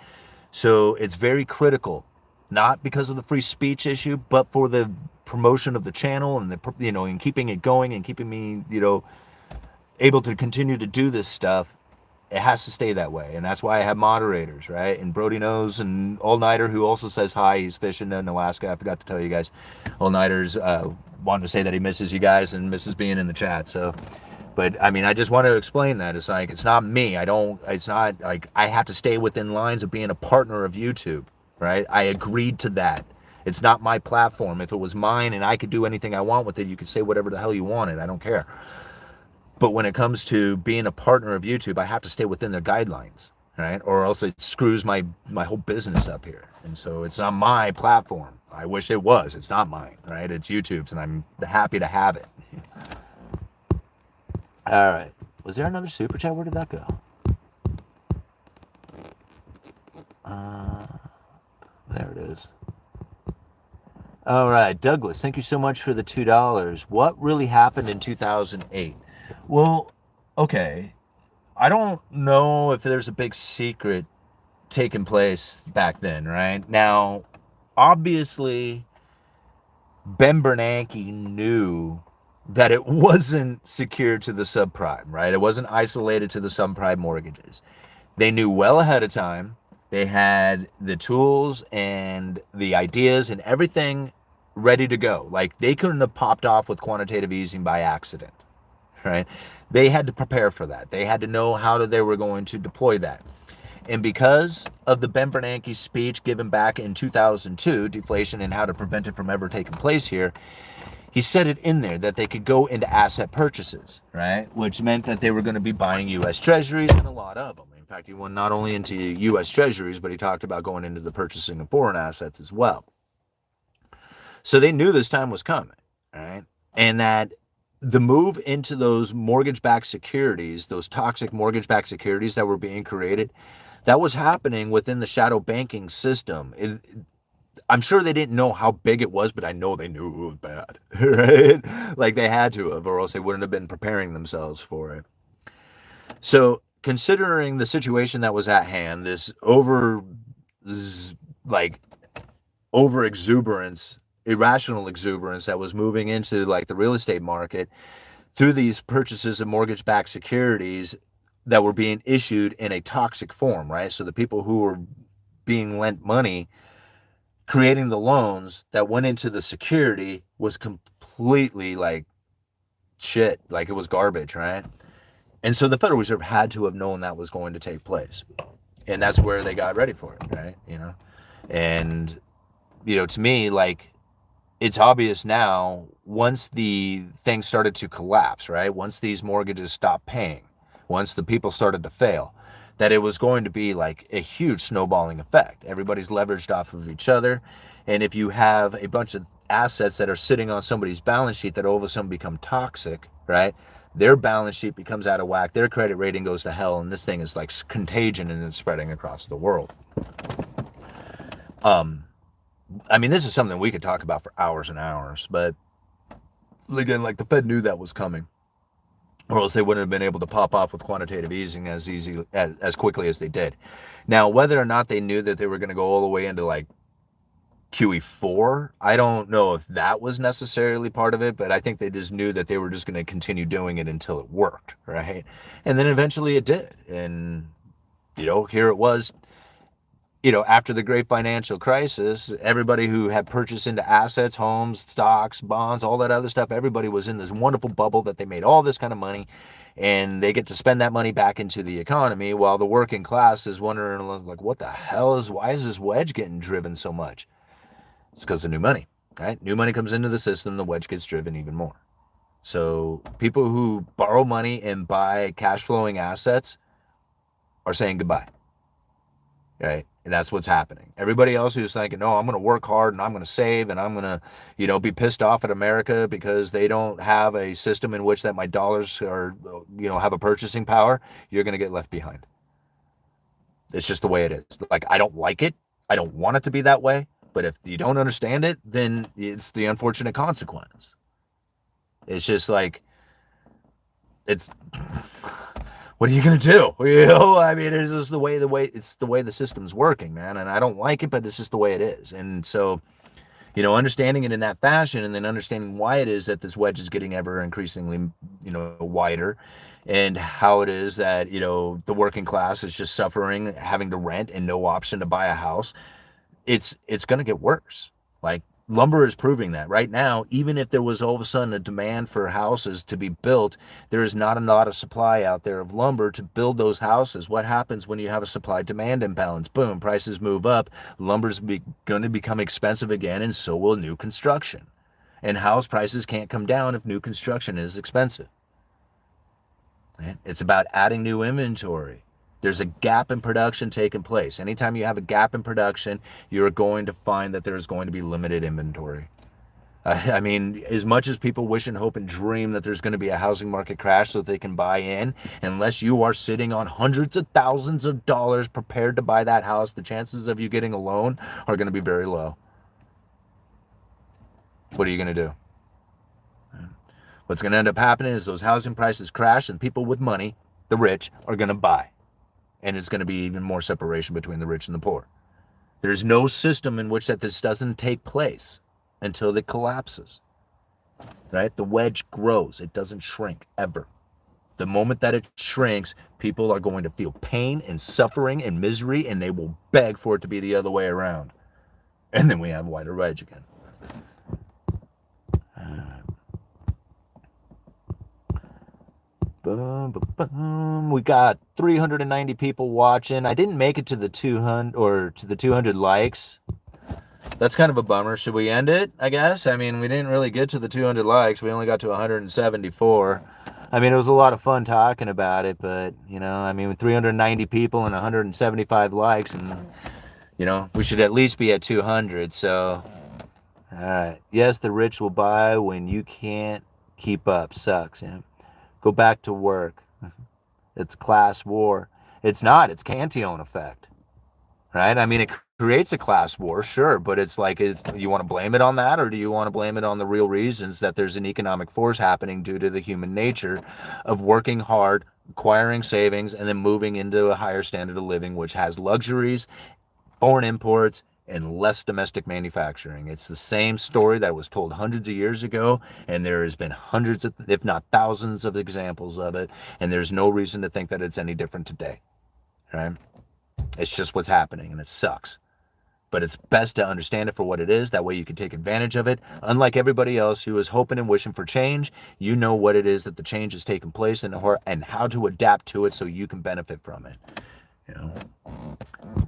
So it's very critical, not because of the free speech issue, but for the promotion of the channel and and keeping it going and keeping me, able to continue to do this stuff. It has to stay that way, and that's why I have moderators, right? And Brody knows, and All Nighter, who also says hi, he's fishing in Alaska. I forgot to tell you guys, All Nighter's wanting to say that he misses you guys and misses being in the chat. So, but I mean, I just want to explain that it's like, it's not me. It's not like I have to stay within lines of being a partner of YouTube, right? I agreed to that. It's not my platform. If it was mine and I could do anything I want with it, you could say whatever the hell you wanted. I don't care. But when it comes to being a partner of YouTube, I have to stay within their guidelines, right? Or else it screws my whole business up here. And so it's not my platform. I wish it was. It's not mine, right? It's YouTube's, and I'm happy to have it. All right. Was there another super chat? Where did that go? There it is. All right, Douglas, thank you so much for the $2. What really happened in 2008? Well, okay, I don't know if there's a big secret taking place back then, right? Now, obviously, Ben Bernanke knew that it wasn't secured to the subprime, right? It wasn't isolated to the subprime mortgages. They knew well ahead of time. They had the tools and the ideas and everything ready to go. Like, they couldn't have popped off with quantitative easing by accident, right? They had to prepare for that. They had to know how they were going to deploy that. And because of the Ben Bernanke speech given back in 2002, Deflation and How to Prevent It from Ever Taking Place Here, he said it in there that they could go into asset purchases, right? Which meant that they were going to be buying U.S. Treasuries, and a lot of them. In fact, he went not only into U.S. Treasuries, but he talked about going into the purchasing of foreign assets as well. So they knew this time was coming, right? And that the move into those mortgage-backed securities, those toxic mortgage-backed securities that were being created, that was happening within the shadow banking system. I'm sure they didn't know how big it was, but I know they knew it was bad, right? Like, they had to have, or else they wouldn't have been preparing themselves for it. So, considering the situation that was at hand, this over exuberance, irrational exuberance that was moving into like the real estate market through these purchases of mortgage-backed securities that were being issued in a toxic form, right? So the people who were being lent money, creating the loans that went into the security, was completely like shit, like it was garbage, right? And so the Federal Reserve had to have known that was going to take place. And that's where they got ready for it, right? And, to me, like, it's obvious now, once the thing started to collapse, right? Once these mortgages stopped paying, once the people started to fail, that it was going to be like a huge snowballing effect. Everybody's leveraged off of each other. And if you have a bunch of assets that are sitting on somebody's balance sheet that all of a sudden become toxic, right? Their balance sheet becomes out of whack. Their credit rating goes to hell. And this thing is like contagion, and it's spreading across the world. I mean, this is something we could talk about for hours and hours, but again, like, the Fed knew that was coming, or else they wouldn't have been able to pop off with quantitative easing as quickly as they did. Now, whether or not they knew that they were going to go all the way into like QE4, I don't know if that was necessarily part of it, but I think they just knew that they were just going to continue doing it until it worked, right? And then eventually it did. And, here it was. After the great financial crisis, everybody who had purchased into assets, homes, stocks, bonds, all that other stuff, everybody was in this wonderful bubble that they made all this kind of money, and they get to spend that money back into the economy, while the working class is wondering, like, what the hell why is this wedge getting driven so much? It's because of new money, right? New money comes into the system, the wedge gets driven even more. So people who borrow money and buy cash flowing assets are saying goodbye, right? And that's what's happening. Everybody else who's thinking, no, I'm going to work hard and I'm going to save and I'm going to, be pissed off at America because they don't have a system in which that my dollars are, have a purchasing power, you're going to get left behind. It's just the way it is. Like, I don't like it. I don't want it to be that way. But if you don't understand it, then it's the unfortunate consequence. It's just like, what are you going to do? I mean, it's just the way the system's working, man. And I don't like it, but it's just the way it is. And so, understanding it in that fashion, and then understanding why it is that this wedge is getting ever increasingly, wider, and how it is that, the working class is just suffering, having to rent and no option to buy a house. It's going to get worse. Like, lumber is proving that right now. Even if there was all of a sudden a demand for houses to be built, there is not a lot of supply out there of lumber to build those houses. What happens when you have a supply-demand imbalance? Boom, prices move up. Lumber's going to become expensive again, and so will new construction. And house prices can't come down if new construction is expensive. Right? It's about adding new inventory. There's a gap in production taking place. Anytime you have a gap in production, you're going to find that there's going to be limited inventory. I mean, as much as people wish and hope and dream that there's going to be a housing market crash so that they can buy in, unless you are sitting on hundreds of thousands of dollars prepared to buy that house, the chances of you getting a loan are going to be very low. What are you going to do? What's going to end up happening is those housing prices crash and people with money, the rich, are going to buy. And it's going to be even more separation between the rich and the poor. There's no system in which that this doesn't take place until it collapses, right? The wedge grows. It doesn't shrink ever. The moment that it shrinks, people are going to feel pain and suffering and misery, and they will beg for it to be the other way around. And then we have wider wedge again. Boom, boom, boom. We got 390 people watching. I didn't make it to the 200 or to the 200 likes. That's kind of a bummer. Should we end it, I guess? I mean, we didn't really get to the 200 likes. We only got to 174. I mean, it was a lot of fun talking about it, but, you know, I mean, with 390 people and 175 likes, and, you know, we should at least be at 200. So, all right. Yes, the rich will buy when you can't keep up. Sucks, yeah. Go back to work. It's class war. It's not. It's Cantillon effect, right? I mean, it creates a class war, sure, but it's like, you want to blame it on that, or do you want to blame it on the real reasons that there's an economic force happening due to the human nature of working hard, acquiring savings, and then moving into a higher standard of living, which has luxuries, foreign imports, and less domestic manufacturing. It's the same story that was told hundreds of years ago, and there has been hundreds, if not thousands, of examples of it, and there's no reason to think that it's any different today, right? It's just what's happening, and it sucks. But it's best to understand it for what it is. That way you can take advantage of it. Unlike everybody else who is hoping and wishing for change, you know what it is that the change is taking place and how to adapt to it so you can benefit from it. You know?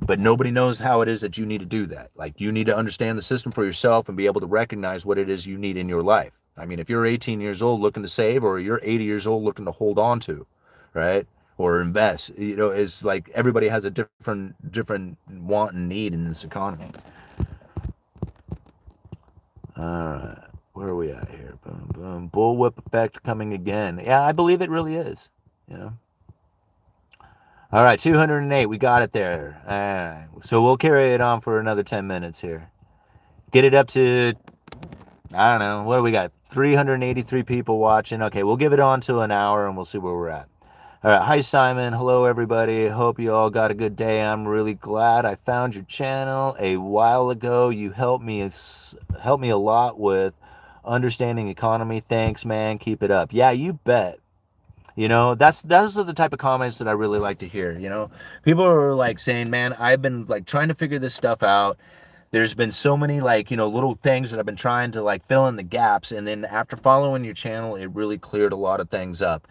But nobody knows how it is that you need to do that. Like, you need to understand the system for yourself and be able to recognize what it is you need in your life. I mean, if you're 18 years old looking to save, or you're 80 years old looking to hold on to, right? Or invest, you know, it's like everybody has a different want and need in this economy. All right, where are we at here? Boom, boom. Bullwhip effect coming again. Yeah, I believe it really is. You know. All right, 208. We got it there. All right, so we'll carry it on for another 10 minutes here. Get it up to, I don't know, what do we got? 383 people watching. Okay, we'll give it on to an hour and we'll see where we're at. All right, hi Simon. Hello everybody. Hope you all got a good day. I'm really glad I found your channel a while ago. You helped me a lot with understanding economy. Thanks, man. Keep it up. Yeah, you bet. You know, those are the type of comments that I really like to hear. You know, people are like saying, man, I've been like trying to figure this stuff out. There's been so many, like, you know, little things that I've been trying to like fill in the gaps. And then after following your channel, it really cleared a lot of things up.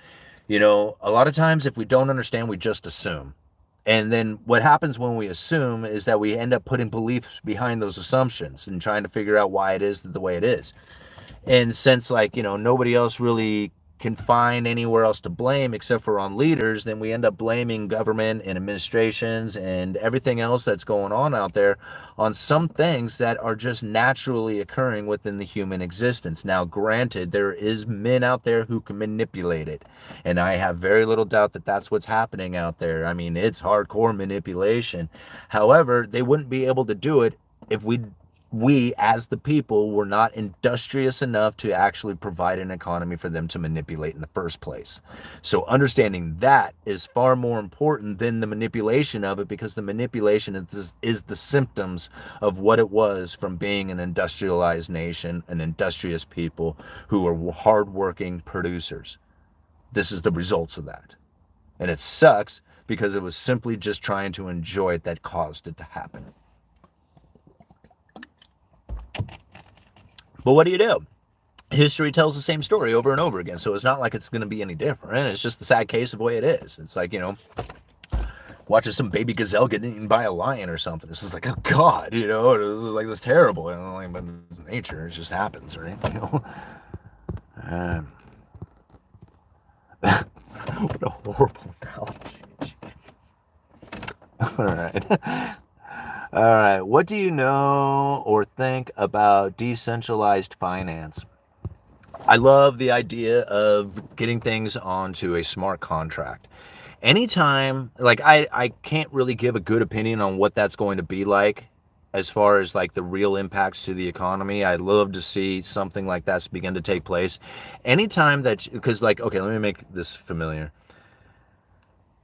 You know, a lot of times if we don't understand, we just assume. And then what happens when we assume is that we end up putting beliefs behind those assumptions and trying to figure out why it is the way it is. And since, like, you know, nobody else really can find anywhere else to blame except for on leaders, then we end up blaming government and administrations and everything else that's going on out there on some things that are just naturally occurring within the human existence. Now, granted, there is men out there who can manipulate it, and I have very little doubt that that's what's happening out there. I mean, it's hardcore manipulation. However, they wouldn't be able to do it if we as the people were not industrious enough to actually provide an economy for them to manipulate in the first place. So understanding that is far more important than the manipulation of it, because the manipulation is the symptoms of what it was from being an industrialized nation, an industrious people who are hardworking producers. This is the results of that. And it sucks because it was simply just trying to enjoy it that caused it to happen. But what do you do? History tells the same story over and over again, so it's not like it's going to be any different. It's just the sad case of the way it is. It's like, you know, watching some baby gazelle get eaten by a lion or something. This is like, oh God, you know, this is like this terrible. You know, like, but it's nature, it just happens, right? You know. What a horrible analogy. All right. All right. What do you know or think about decentralized finance? I love the idea of getting things onto a smart contract. Anytime, like I can't really give a good opinion on what that's going to be like as far as like the real impacts to the economy. I'd love to see something like that begin to take place. Anytime that, because like, okay, let me make this familiar.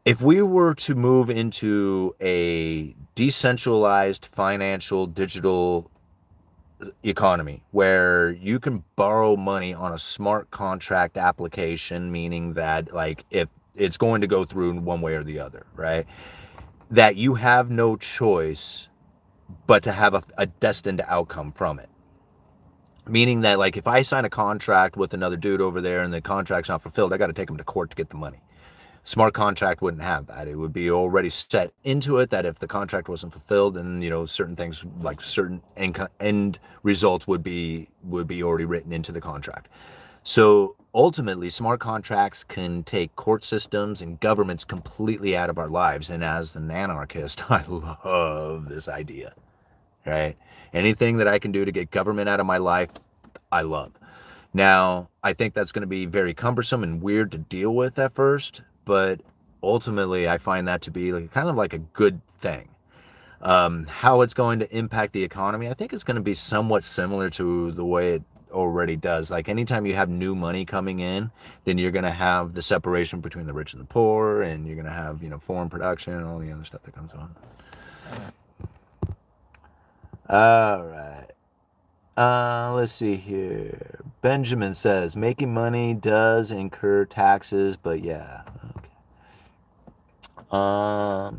If we were to move into a decentralized financial digital economy where you can borrow money on a smart contract application, meaning that like if it's going to go through in one way or the other, right? That you have no choice but to have a destined outcome from it. Meaning that like if I sign a contract with another dude over there and the contract's not fulfilled, I got to take him to court to get the money. Smart contract wouldn't have that. It would be already set into it that if the contract wasn't fulfilled, then certain things like certain end results would be already written into the contract. So ultimately, smart contracts can take court systems and governments completely out of our lives. And as an anarchist, I love this idea, right? Anything that I can do to get government out of my life, I love. Now, I think that's going to be very cumbersome and weird to deal with at first, but ultimately I find that to be like, kind of like a good thing. How it's going to impact the economy, I think it's going to be somewhat similar to the way it already does. Like anytime you have new money coming in, then you're going to have the separation between the rich and the poor, and you're going to have, foreign production and all the other stuff that comes on. All right. Let's see here. Benjamin says, making money does incur taxes, but yeah. Okay.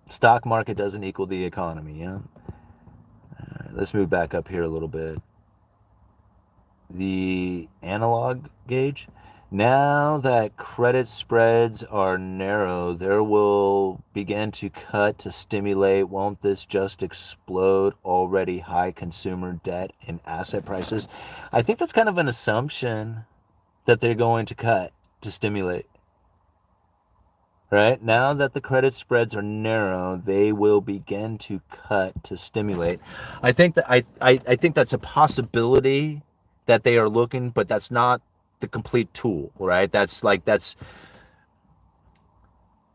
Stock market doesn't equal the economy, yeah? All right, let's move back up here a little bit. The analog gauge. Now that credit spreads are narrow, there will begin to cut to stimulate. Won't this just explode already high consumer debt and asset prices? I think that's kind of an assumption that they're going to cut to stimulate. Right? Now that the credit spreads are narrow, they will begin to cut to stimulate. I think that I think that's a possibility that they are looking, but that's not the complete tool, right? That's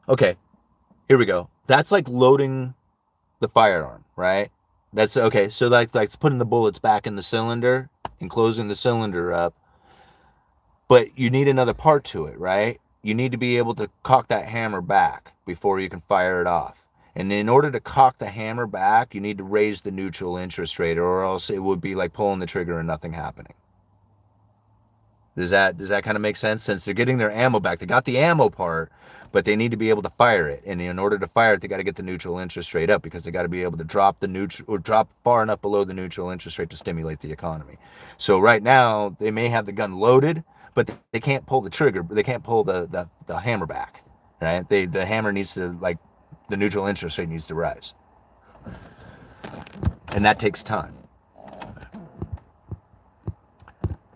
okay. Here we go. That's like loading the firearm, right? That's okay. So like putting the bullets back in the cylinder and closing the cylinder up. But you need another part to it, right? You need to be able to cock that hammer back before you can fire it off. And in order to cock the hammer back, you need to raise the neutral interest rate, or else it would be like pulling the trigger and nothing happening. Does that kind of make sense? Since they're getting their ammo back, they got the ammo part, but they need to be able to fire it. And in order to fire it, they got to get the neutral interest rate up, because they got to be able to drop the neutral, or drop far enough below the neutral interest rate to stimulate the economy. So right now they may have the gun loaded, but they can't pull the trigger. They can't pull the hammer back, right? The hammer needs to, like, the neutral interest rate needs to rise, and that takes time.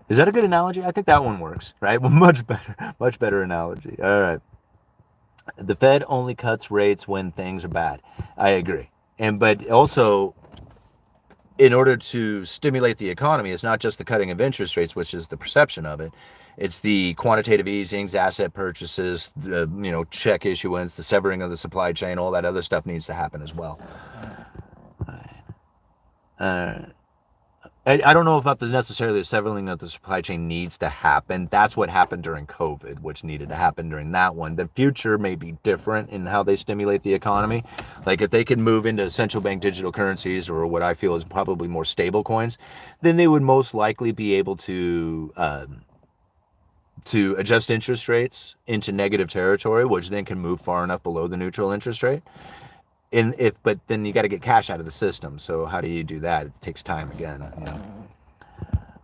Is that a good analogy? I think that one works, right? Well, much better analogy. All right. The Fed only cuts rates when things are bad. I agree. But also, in order to stimulate the economy, it's not just the cutting of interest rates, which is the perception of it. It's the quantitative easings, asset purchases, the check issuance, the severing of the supply chain. All that other stuff needs to happen as well. I don't know about this necessarily. The severing of the supply chain needs to happen. That's what happened during COVID, which needed to happen during that one. The future may be different in how they stimulate the economy. Like if they could move into central bank digital currencies, or what I feel is probably more stable coins, then they would most likely be able to adjust interest rates into negative territory, which then can move far enough below the neutral interest rate. But then you got to get cash out of the system. So how do you do that? It takes time again.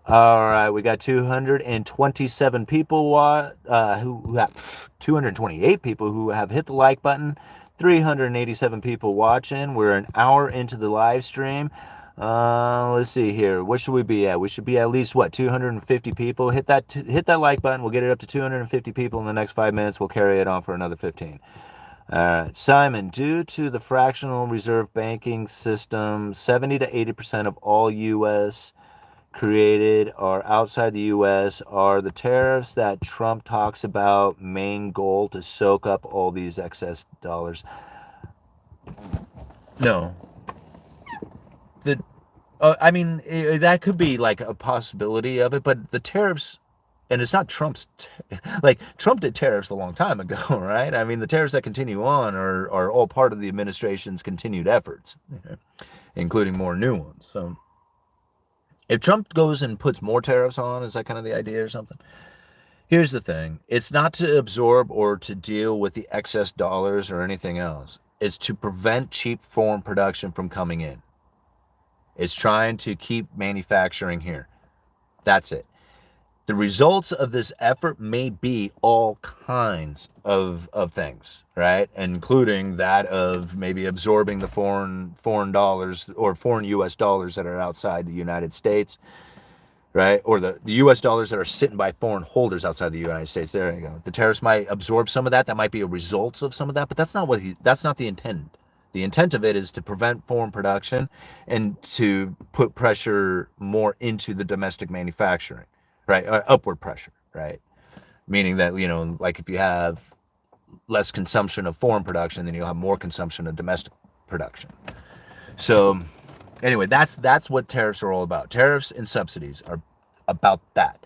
All right, we got 227 people who have 228 people who have hit the like button. 387 people watching. We're an hour into the live stream. Let's see here. What should we be at? We should be at least what, 250 people. Hit that like button. We'll get it up to 250 people in the next 5 minutes. We'll carry it on for another 15. Simon, due to the fractional reserve banking system, 70 to 80% of all U.S. created are outside the U.S. Are the tariffs that Trump talks about main goal to soak up all these excess dollars? No. The I mean, that could be like a possibility of it, but the tariffs, and it's not Trump's, like Trump did tariffs a long time ago, right? I mean, the tariffs that continue on are all part of the administration's continued efforts, including more new ones. So if Trump goes and puts more tariffs on, is that kind of the idea or something? Here's the thing. It's not to absorb or to deal with the excess dollars or anything else. It's to prevent cheap foreign production from coming in. It's trying to keep manufacturing here. That's it. The results of this effort may be all kinds of things, right? Including that of maybe absorbing the foreign dollars or foreign U.S. dollars that are outside the United States, right? Or the U.S. dollars that are sitting by foreign holders outside the United States. There you go. The tariffs might absorb some of that. That might be a result of some of that, but that's not the intent. The intent of it is to prevent foreign production and to put pressure more into the domestic manufacturing, right? Upward pressure, right? Meaning that, like if you have less consumption of foreign production, then you'll have more consumption of domestic production. So anyway, that's what tariffs are all about. Tariffs and subsidies are about that.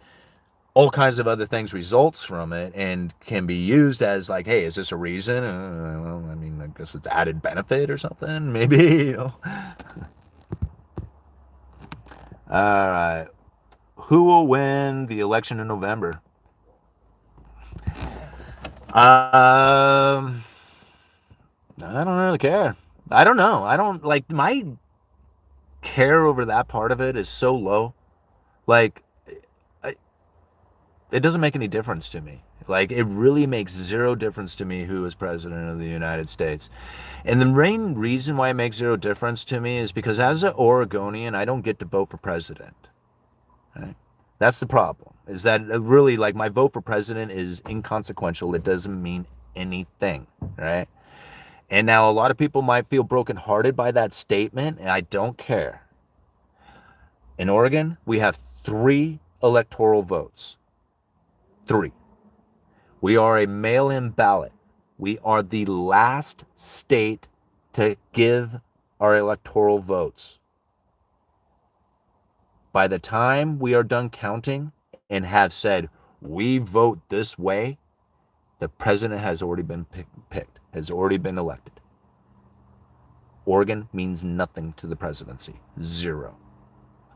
All kinds of other things results from it and can be used as like, hey, is this a reason? Well, I mean, I guess it's added benefit or something, maybe, All right. Who will win the election in November? I don't really care. I don't know. I don't like my care over that part of it is so low. Like, it doesn't make any difference to me. Like, it really makes zero difference to me who is president of the United States. And the main reason why it makes zero difference to me is because as an Oregonian, I don't get to vote for president. Right? That's the problem, is that really, like, my vote for president is inconsequential. It doesn't mean anything, right? And now a lot of people might feel brokenhearted by that statement, and I don't care. In Oregon, we have 3 electoral votes. 3. We are a mail-in ballot. We are the last state to give our electoral votes. By the time we are done counting and have said, we vote this way, the president has already been picked, has already been elected. Oregon means nothing to the presidency. Zero.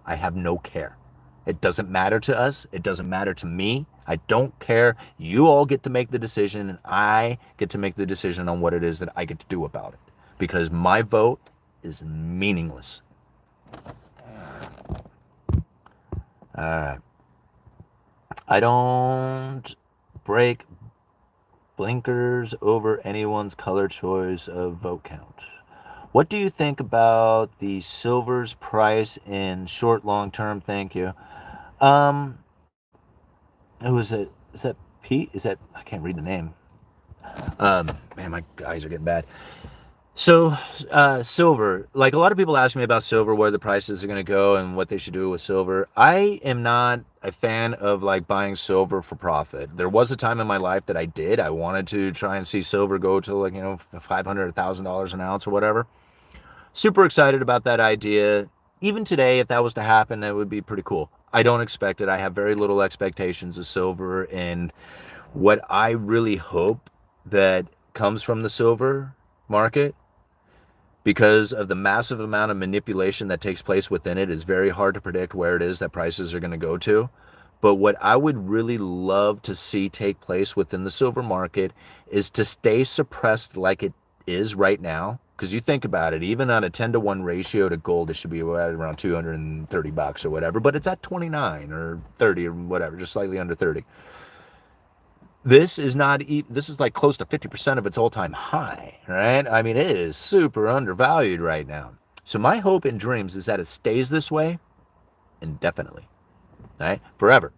I have no care. It doesn't matter to us. It doesn't matter to me. I don't care. You all get to make the decision, and I get to make the decision on what it is that I get to do about it. Because my vote is meaningless. I don't break blinkers over anyone's color choice of vote count. What do you think about the silver's price in short, long term? Thank you. Who is it? Is that Pete? Is that, I can't read the name. Man, my eyes are getting bad. So, silver, like a lot of people ask me about silver, where the prices are going to go and what they should do with silver. I am not a fan of like buying silver for profit. There was a time in my life that I did. I wanted to try and see silver go to like, $500, $1,000 an ounce or whatever. Super excited about that idea. Even today, if that was to happen, that would be pretty cool. I don't expect it. I have very little expectations of silver, and what I really hope that comes from the silver market, because of the massive amount of manipulation that takes place within it, is very hard to predict where it is that prices are going to go to. But what I would really love to see take place within the silver market is to stay suppressed like it is right now. Because you think about it, even on a 10-to-1 ratio to gold, it should be around $230 or whatever, but it's at 29 or 30 or whatever, just slightly under 30. This is like close to 50% of its all-time high, right? I mean, it is super undervalued right now. So my hope and dreams is that it stays this way indefinitely, right? Forever.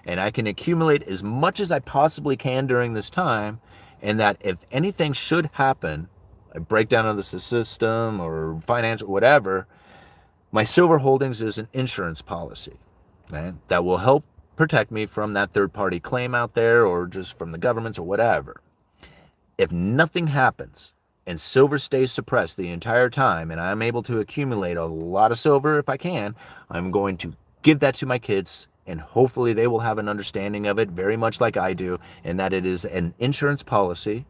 And I can accumulate as much as I possibly can during this time, and that if anything should happen, a breakdown of the system or financial, whatever, my silver holdings is an insurance policy, right? That will help protect me from that third-party claim out there or just from the governments or whatever. If nothing happens and silver stays suppressed the entire time and I'm able to accumulate a lot of silver if I can, I'm going to give that to my kids, and hopefully they will have an understanding of it very much like I do, and that it is an insurance policy,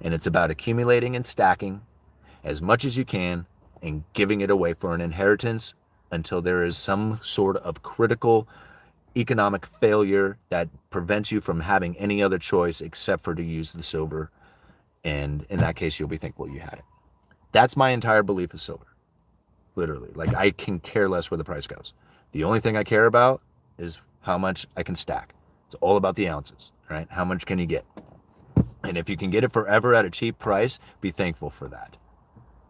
and it's about accumulating and stacking as much as you can and giving it away for an inheritance until there is some sort of critical economic failure that prevents you from having any other choice except for to use the silver. And in that case, you'll be thankful you had it. That's my entire belief of silver. Literally. Like, I can care less where the price goes. The only thing I care about is how much I can stack. It's all about the ounces, right? How much can you get? And if you can get it forever at a cheap price, be thankful for that.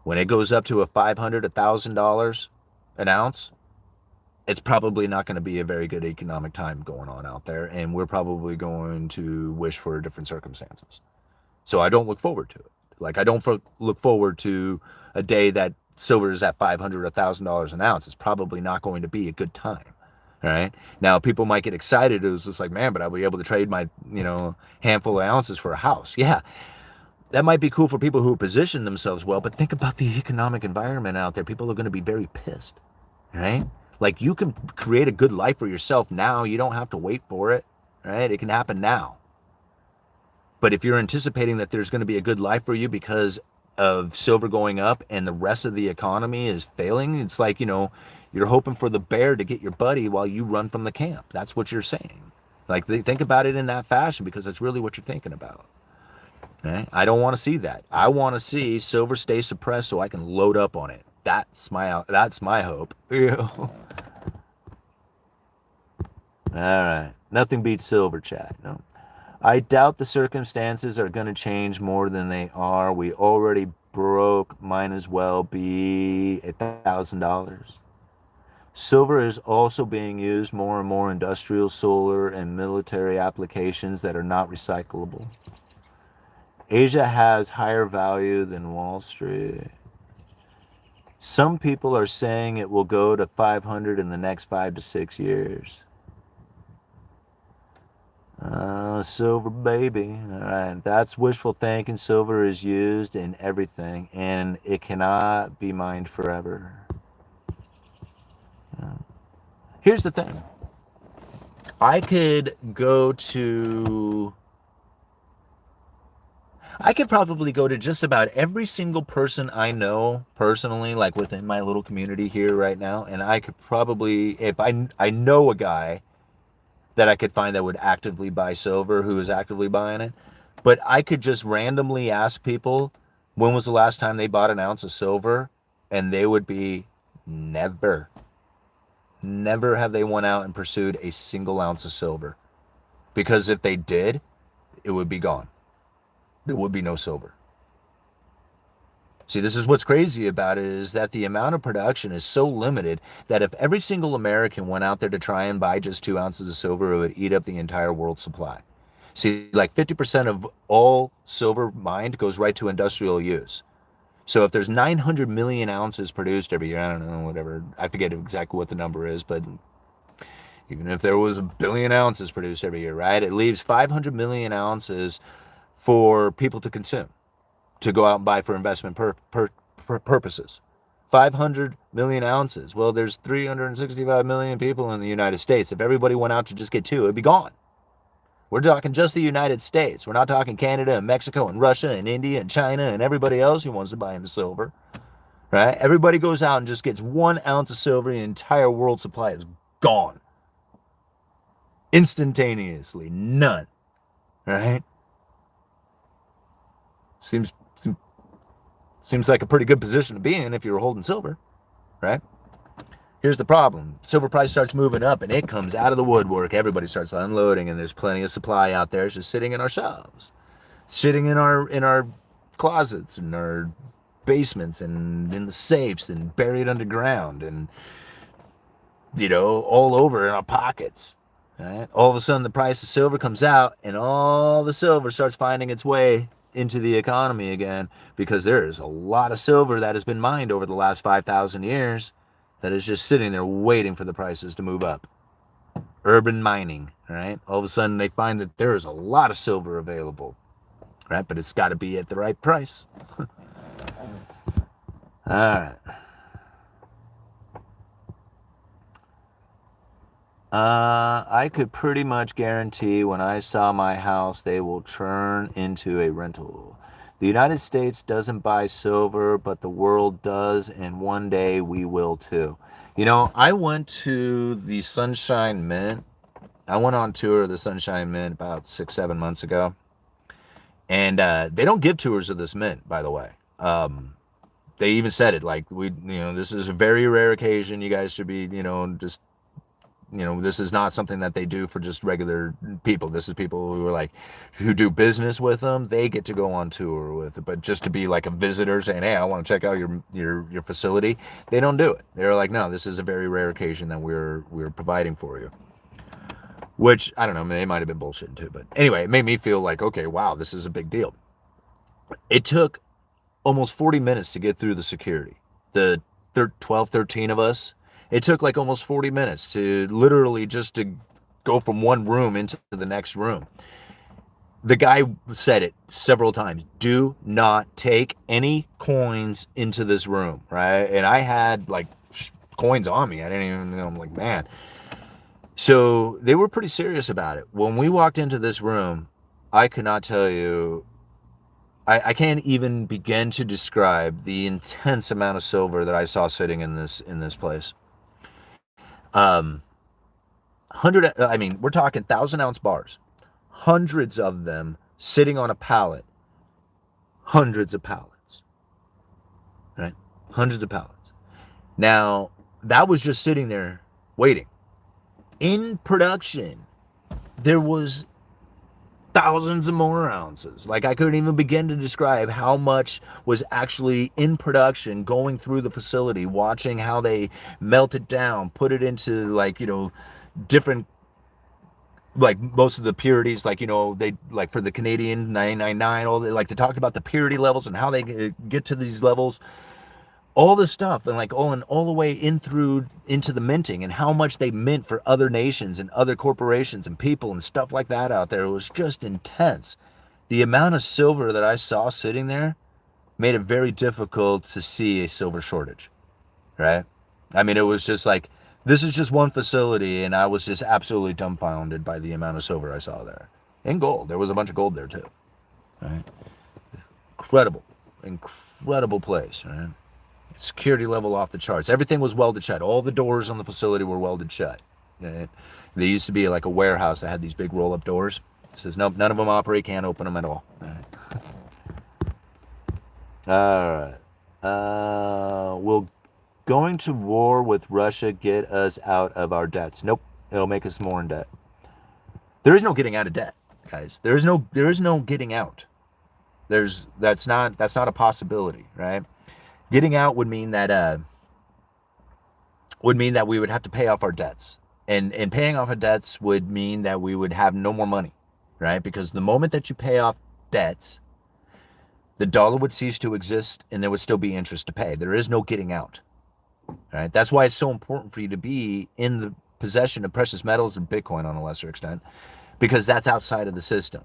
When it goes up to a $500, $1,000 an ounce, it's probably not going to be a very good economic time going on out there, and we're probably going to wish for different circumstances. So I don't look forward to it. Like, I don't look forward to a day that silver is at $500, $1,000 an ounce. It's probably not going to be a good time. All right. Now, people might get excited. It was just like, man, but I'll be able to trade my, handful of ounces for a house. Yeah, that might be cool for people who position themselves well, but think about the economic environment out there. People are going to be very pissed, right? Like, you can create a good life for yourself now. You don't have to wait for it, right? It can happen now. But if you're anticipating that there's going to be a good life for you because of silver going up and the rest of the economy is failing, it's like, you're hoping for the bear to get your buddy while you run from the camp. That's what you're saying. Like, think about it in that fashion, because that's really what you're thinking about. Right? I don't want to see that. I want to see silver stay suppressed so I can load up on it. That's my hope. All right. Nothing beats silver, chat. No. I doubt the circumstances are going to change more than they are. We already broke. Might as well be $1,000. Silver is also being used more and more industrial, solar, and military applications that are not recyclable. Asia has higher value than Wall Street. Some people are saying it will go to 500 in the next 5 to 6 years. Silver, baby. All right, that's wishful thinking. Silver is used in everything, and it cannot be mined forever. Here's the thing. I could probably go to just about every single person I know personally, like within my little community here right now, and I could probably, if I know a guy that I could find that would actively buy silver, who is actively buying it, but I could just randomly ask people, when was the last time they bought an ounce of silver, and they would be never. Never have they went out and pursued a single ounce of silver. Because if they did, it would be gone. There would be no silver. See, this is what's crazy about it, is that the amount of production is so limited that if every single American went out there to try and buy just 2 ounces of silver, it would eat up the entire world supply. See, like 50% of all silver mined goes right to industrial use. So if there's 900 million ounces produced every year, I don't know, whatever, I forget exactly what the number is, but even if there was 1 billion ounces produced every year, right, it leaves 500 million ounces for people to consume, to go out and buy for investment purposes. 500 million ounces. Well, there's 365 million people in the United States. If everybody went out to just get 2, it'd be gone. We're talking just the United States. We're not talking Canada and Mexico and Russia and India and China and everybody else who wants to buy into silver. Right? Everybody goes out and just gets 1 ounce of silver, the entire world supply is gone. Instantaneously. None. Right? Seems like a pretty good position to be in if you're holding silver, right? Here's the problem. Silver price starts moving up and it comes out of the woodwork. Everybody starts unloading and there's plenty of supply out there. It's just sitting in our shelves, sitting in our closets and our basements and in the safes and buried underground and, all over in our pockets. Right? All of a sudden, the price of silver comes out, and all the silver starts finding its way into the economy again, because there is a lot of silver that has been mined over the last 5,000 years that is just sitting there waiting for the prices to move up. Urban mining, right? All of a sudden, they find that there is a lot of silver available, right? But it's got to be at the right price. All right. I could pretty much guarantee when I saw my house, they will turn into a rental. The United States doesn't buy silver, but the world does, and one day we will too. I went to the Sunshine Mint. I went on tour of the Sunshine Mint about 6-7 months ago. And they don't give tours of this mint, by the way. They even said it, like, this is a very rare occasion. You guys should be, just... this is not something that they do for just regular people. This is people who do business with them. They get to go on tour with it. But just to be like a visitor saying, hey, I want to check out your facility, they don't do it. They're like, no, this is a very rare occasion that we're providing for you. Which, I don't know, they might have been bullshitting too. But anyway, it made me feel like, okay, wow, this is a big deal. It took almost 40 minutes to get through the security. The 12, 13 of us. It took like almost 40 minutes to literally just to go from one room into the next room. The guy said it several times. Do not take any coins into this room, right? And I had like coins on me. I didn't even know. I'm like, man. So they were pretty serious about it. When we walked into this room, I could not tell you, I can't even begin to describe the intense amount of silver that I saw sitting in this place. We're talking 1,000-ounce bars, hundreds of them sitting on a pallet, hundreds of pallets, right? Hundreds of pallets. Now, that was just sitting there waiting. In production, there was thousands of more ounces. Like, I couldn't even begin to describe how much was actually in production, going through the facility, watching how they melt it down, put it into different, like most of the purities, they, like for the Canadian 999, all they like to talk about the purity levels and how they get to these levels. All this stuff, and all the way into the minting, and how much they mint for other nations and other corporations and people and stuff like that out there. It was just intense. The amount of silver that I saw sitting there made it very difficult to see a silver shortage, right? I mean, it was just like, this is just one facility, and I was just absolutely dumbfounded by the amount of silver I saw there. And gold. There was a bunch of gold there too, right? Incredible place, right? Security level off the charts. Everything was welded shut. All the doors on the facility were welded shut. Right? They used to be like a warehouse that had these big roll-up doors. It says, nope, none of them operate, can't open them at all. All right. Will going to war with Russia get us out of our debts? Nope. It'll make us more in debt. There is no getting out of debt, guys. There is no getting out. That's not a possibility, right? Getting out would mean that we would have to pay off our debts, and paying off our debts would mean that we would have no more money, right? Because the moment that you pay off debts, the dollar would cease to exist, and there would still be interest to pay. There is no getting out, right? That's why it's so important for you to be in the possession of precious metals and Bitcoin on a lesser extent, because that's outside of the system.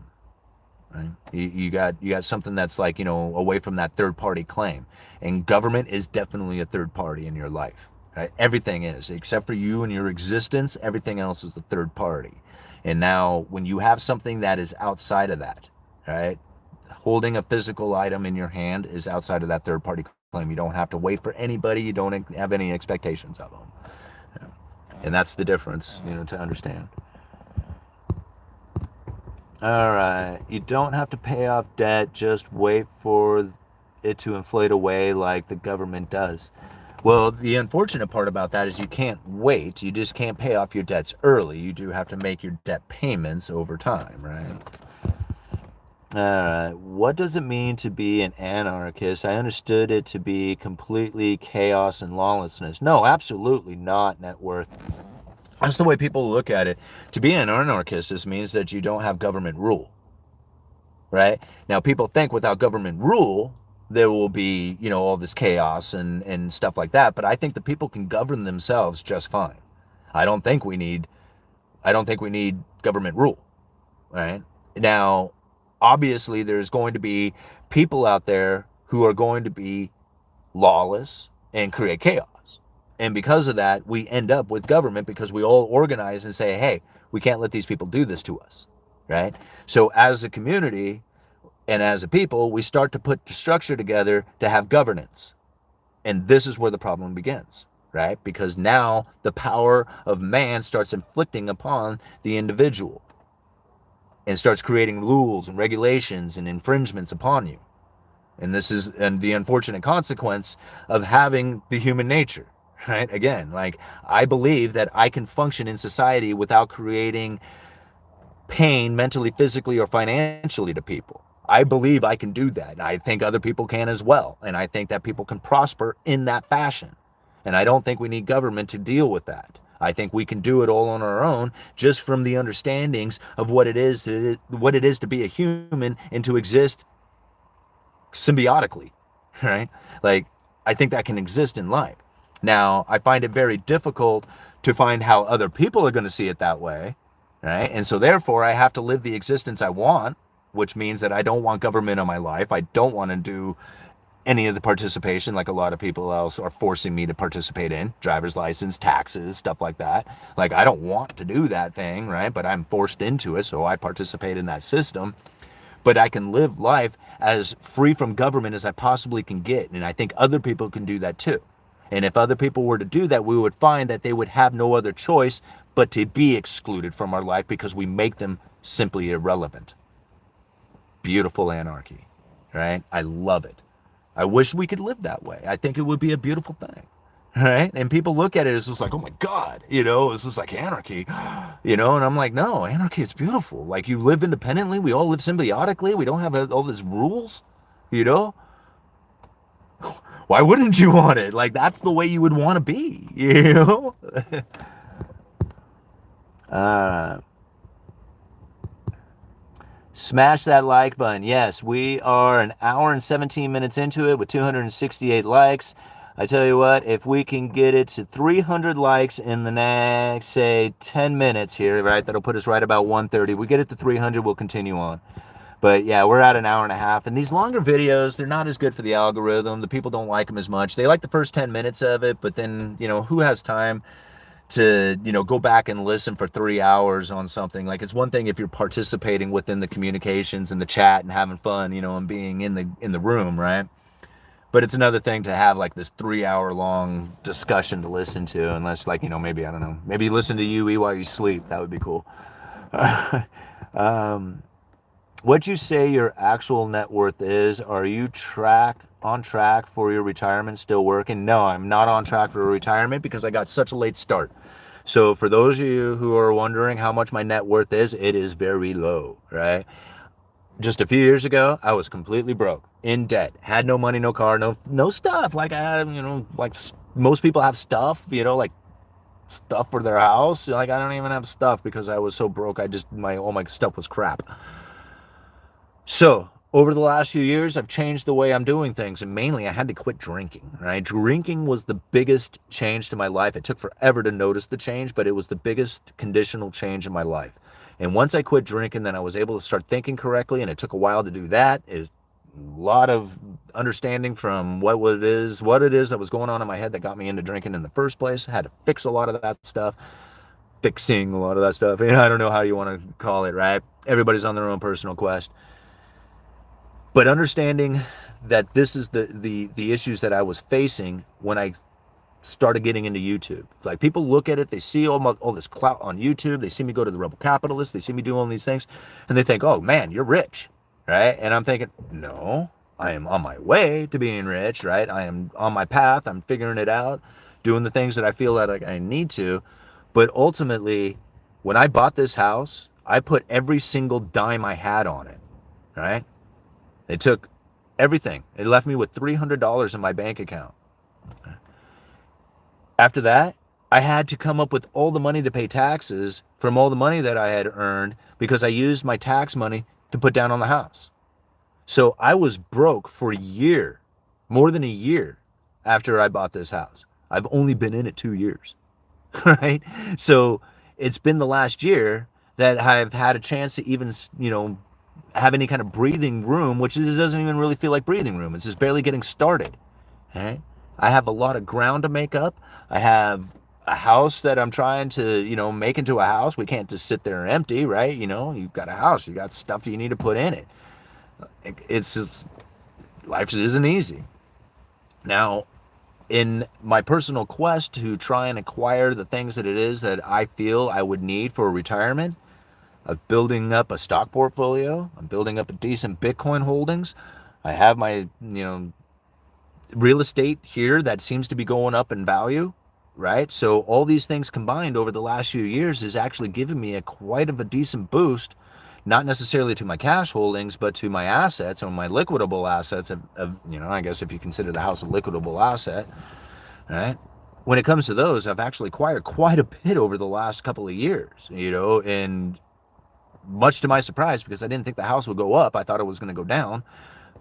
Right? You got something that's like, away from that third party claim, and government is definitely a third party in your life, right? Everything is, except for you and your existence. Everything else is the third party. And now when you have something that is outside of that, right? Holding a physical item in your hand is outside of that third party claim. You don't have to wait for anybody. You don't have any expectations of them. And that's the difference, to understand. All right, you don't have to pay off debt, just wait for it to inflate away like the government does. Well, the unfortunate part about that is you can't wait. You just can't pay off your debts early. You do have to make your debt payments over time, right? What does it mean to be an anarchist? I understood it to be completely chaos and lawlessness. No, absolutely not, net worth. That's the way people look at it. To be an anarchist, this means that you don't have government rule, right? Now, people think without government rule, there will be, all this chaos and stuff like that. But I think the people can govern themselves just fine. I don't think we need, I don't think we need government rule, right? Now, obviously, there's going to be people out there who are going to be lawless and create chaos. And because of that, we end up with government because we all organize and say, hey, we can't let these people do this to us, right? So as a community and as a people, we start to put the structure together to have governance. And this is where the problem begins, right? Because now the power of man starts inflicting upon the individual and starts creating rules and regulations and infringements upon you. And this is the unfortunate consequence of having the human nature, right? Again, like, I believe that I can function in society without creating pain mentally, physically, or financially to people. I believe I can do that. I think other people can as well. And I think that people can prosper in that fashion. And I don't think we need government to deal with that. I think we can do it all on our own, just from the understandings of what it is to be a human and to exist symbiotically, right? Like, I think that can exist in life. Now, I find it very difficult to find how other people are going to see it that way, right? And so therefore, I have to live the existence I want, which means that I don't want government in my life. I don't want to do any of the participation like a lot of people else are forcing me to participate in, driver's license, taxes, stuff like that. Like, I don't want to do that thing, right? But I'm forced into it, so I participate in that system. But I can live life as free from government as I possibly can get. And I think other people can do that too. And if other people were to do that, we would find that they would have no other choice but to be excluded from our life because we make them simply irrelevant. Beautiful anarchy, right? I love it. I wish we could live that way. I think it would be a beautiful thing, right? And people look at it as just like, oh my God, it's just like anarchy, and I'm like, no, anarchy is beautiful. Like, you live independently. We all live symbiotically. We don't have all these rules, you know? Why wouldn't you want it? Like, that's the way you would want to be, Smash that like button. Yes, we are an hour and 17 minutes into it with 268 likes. I tell you what, if we can get it to 300 likes in the next, say, 10 minutes here, right, that'll put us right about 130. We get it to 300, we'll continue on. But yeah, we're at an hour and a half. And these longer videos, they're not as good for the algorithm. The people don't like them as much. They like the first 10 minutes of it, but then, who has time to, go back and listen for 3 hours on something? Like, it's one thing if you're participating within the communications and the chat and having fun, and being in the room, right? But it's another thing to have like this 3 hour long discussion to listen to, unless, like, maybe, I don't know, maybe you listen to UE while you sleep. That would be cool. What you say your actual net worth is? Are you on track for your retirement? Still working? No, I'm not on track for retirement because I got such a late start. So for those of you who are wondering how much my net worth is, it is very low, right? Just a few years ago, I was completely broke, in debt, had no money, no car, no stuff. Like, I had, like most people have stuff, like stuff for their house. Like, I don't even have stuff because I was so broke. All my stuff was crap. So over the last few years, I've changed the way I'm doing things. And mainly, I had to quit drinking, right? Drinking was the biggest change to my life. It took forever to notice the change, but it was the biggest conditional change in my life. And once I quit drinking, then I was able to start thinking correctly. And it took a while to do that. It was a lot of understanding from what it is that was going on in my head that got me into drinking in the first place. I had to fix a lot of that stuff. Fixing a lot of that stuff. I don't know how you want to call it, right? Everybody's on their own personal quest. But understanding that this is the issues that I was facing when I started getting into YouTube. It's like, people look at it, they see all this clout on YouTube, they see me go to the Rebel Capitalist, they see me do all these things, and they think, oh man, you're rich, right? And I'm thinking, no, I am on my way to being rich, right? I am on my path, I'm figuring it out, doing the things that I feel that I need to. But ultimately, when I bought this house, I put every single dime I had on it. right? They took everything. It left me with $300 in my bank account. After that, I had to come up with all the money to pay taxes from all the money that I had earned because I used my tax money to put down on the house. So I was broke for a year, more than a year after I bought this house. I've only been in it 2 years, right? So it's been the last year that I've had a chance to even, have any kind of breathing room, which it doesn't even really feel like breathing room. It's just barely getting started. Right? I have a lot of ground to make up. I have a house that I'm trying to, make into a house. We can't just sit there empty, right? You've got a house. You got stuff that you need to put in it. It's just, life isn't easy. Now, in my personal quest to try and acquire the things that it is that I feel I would need for retirement, I'm building up a stock portfolio. I'm building up a decent Bitcoin holdings. I have my, real estate here that seems to be going up in value, right? So all these things combined over the last few years is actually giving me quite of a decent boost, not necessarily to my cash holdings, but to my assets or my liquidable assets I guess if you consider the house a liquidable asset, right? When it comes to those, I've actually acquired quite a bit over the last couple of years, and much to my surprise, because I didn't think the house would go up. I thought it was going to go down.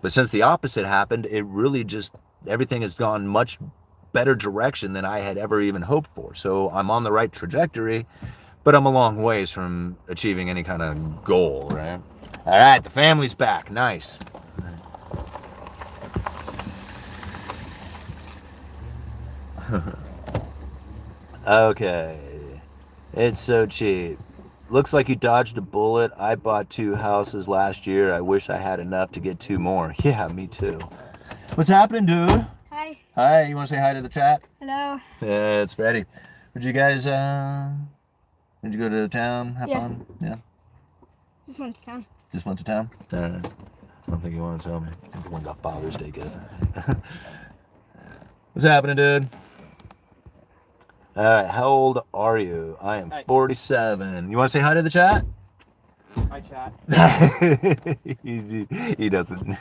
But since the opposite happened, it really just, everything has gone much better direction than I had ever even hoped for. So I'm on the right trajectory, but I'm a long ways from achieving any kind of goal, right? All right, the family's back. Nice. Okay. It's so cheap. Looks like you dodged a bullet. I bought 2 houses last year. I wish I had enough to get 2 more. Yeah, me too. What's happening, dude? Hi. Hi, you want to say hi to the chat? Hello. Yeah, it's Freddie. Did you guys, did you go to town? Have fun? Yeah. Just went to town. Just went to town? I don't think you want to tell me. Everyone got Father's Day gift. What's happening, dude? All right, how old are you? I am 47. You want to say hi to the chat? Hi, chat. He doesn't.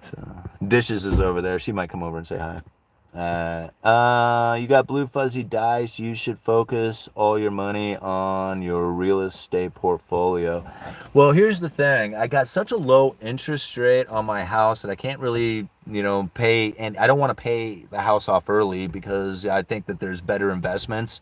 So, Dishes is over there. She might come over and say hi. You got blue fuzzy dice. You should focus all your money on your real estate portfolio. Well, here's the thing. I got such a low interest rate on my house that I can't really, pay, and I don't want to pay the house off early because I think that there's better investments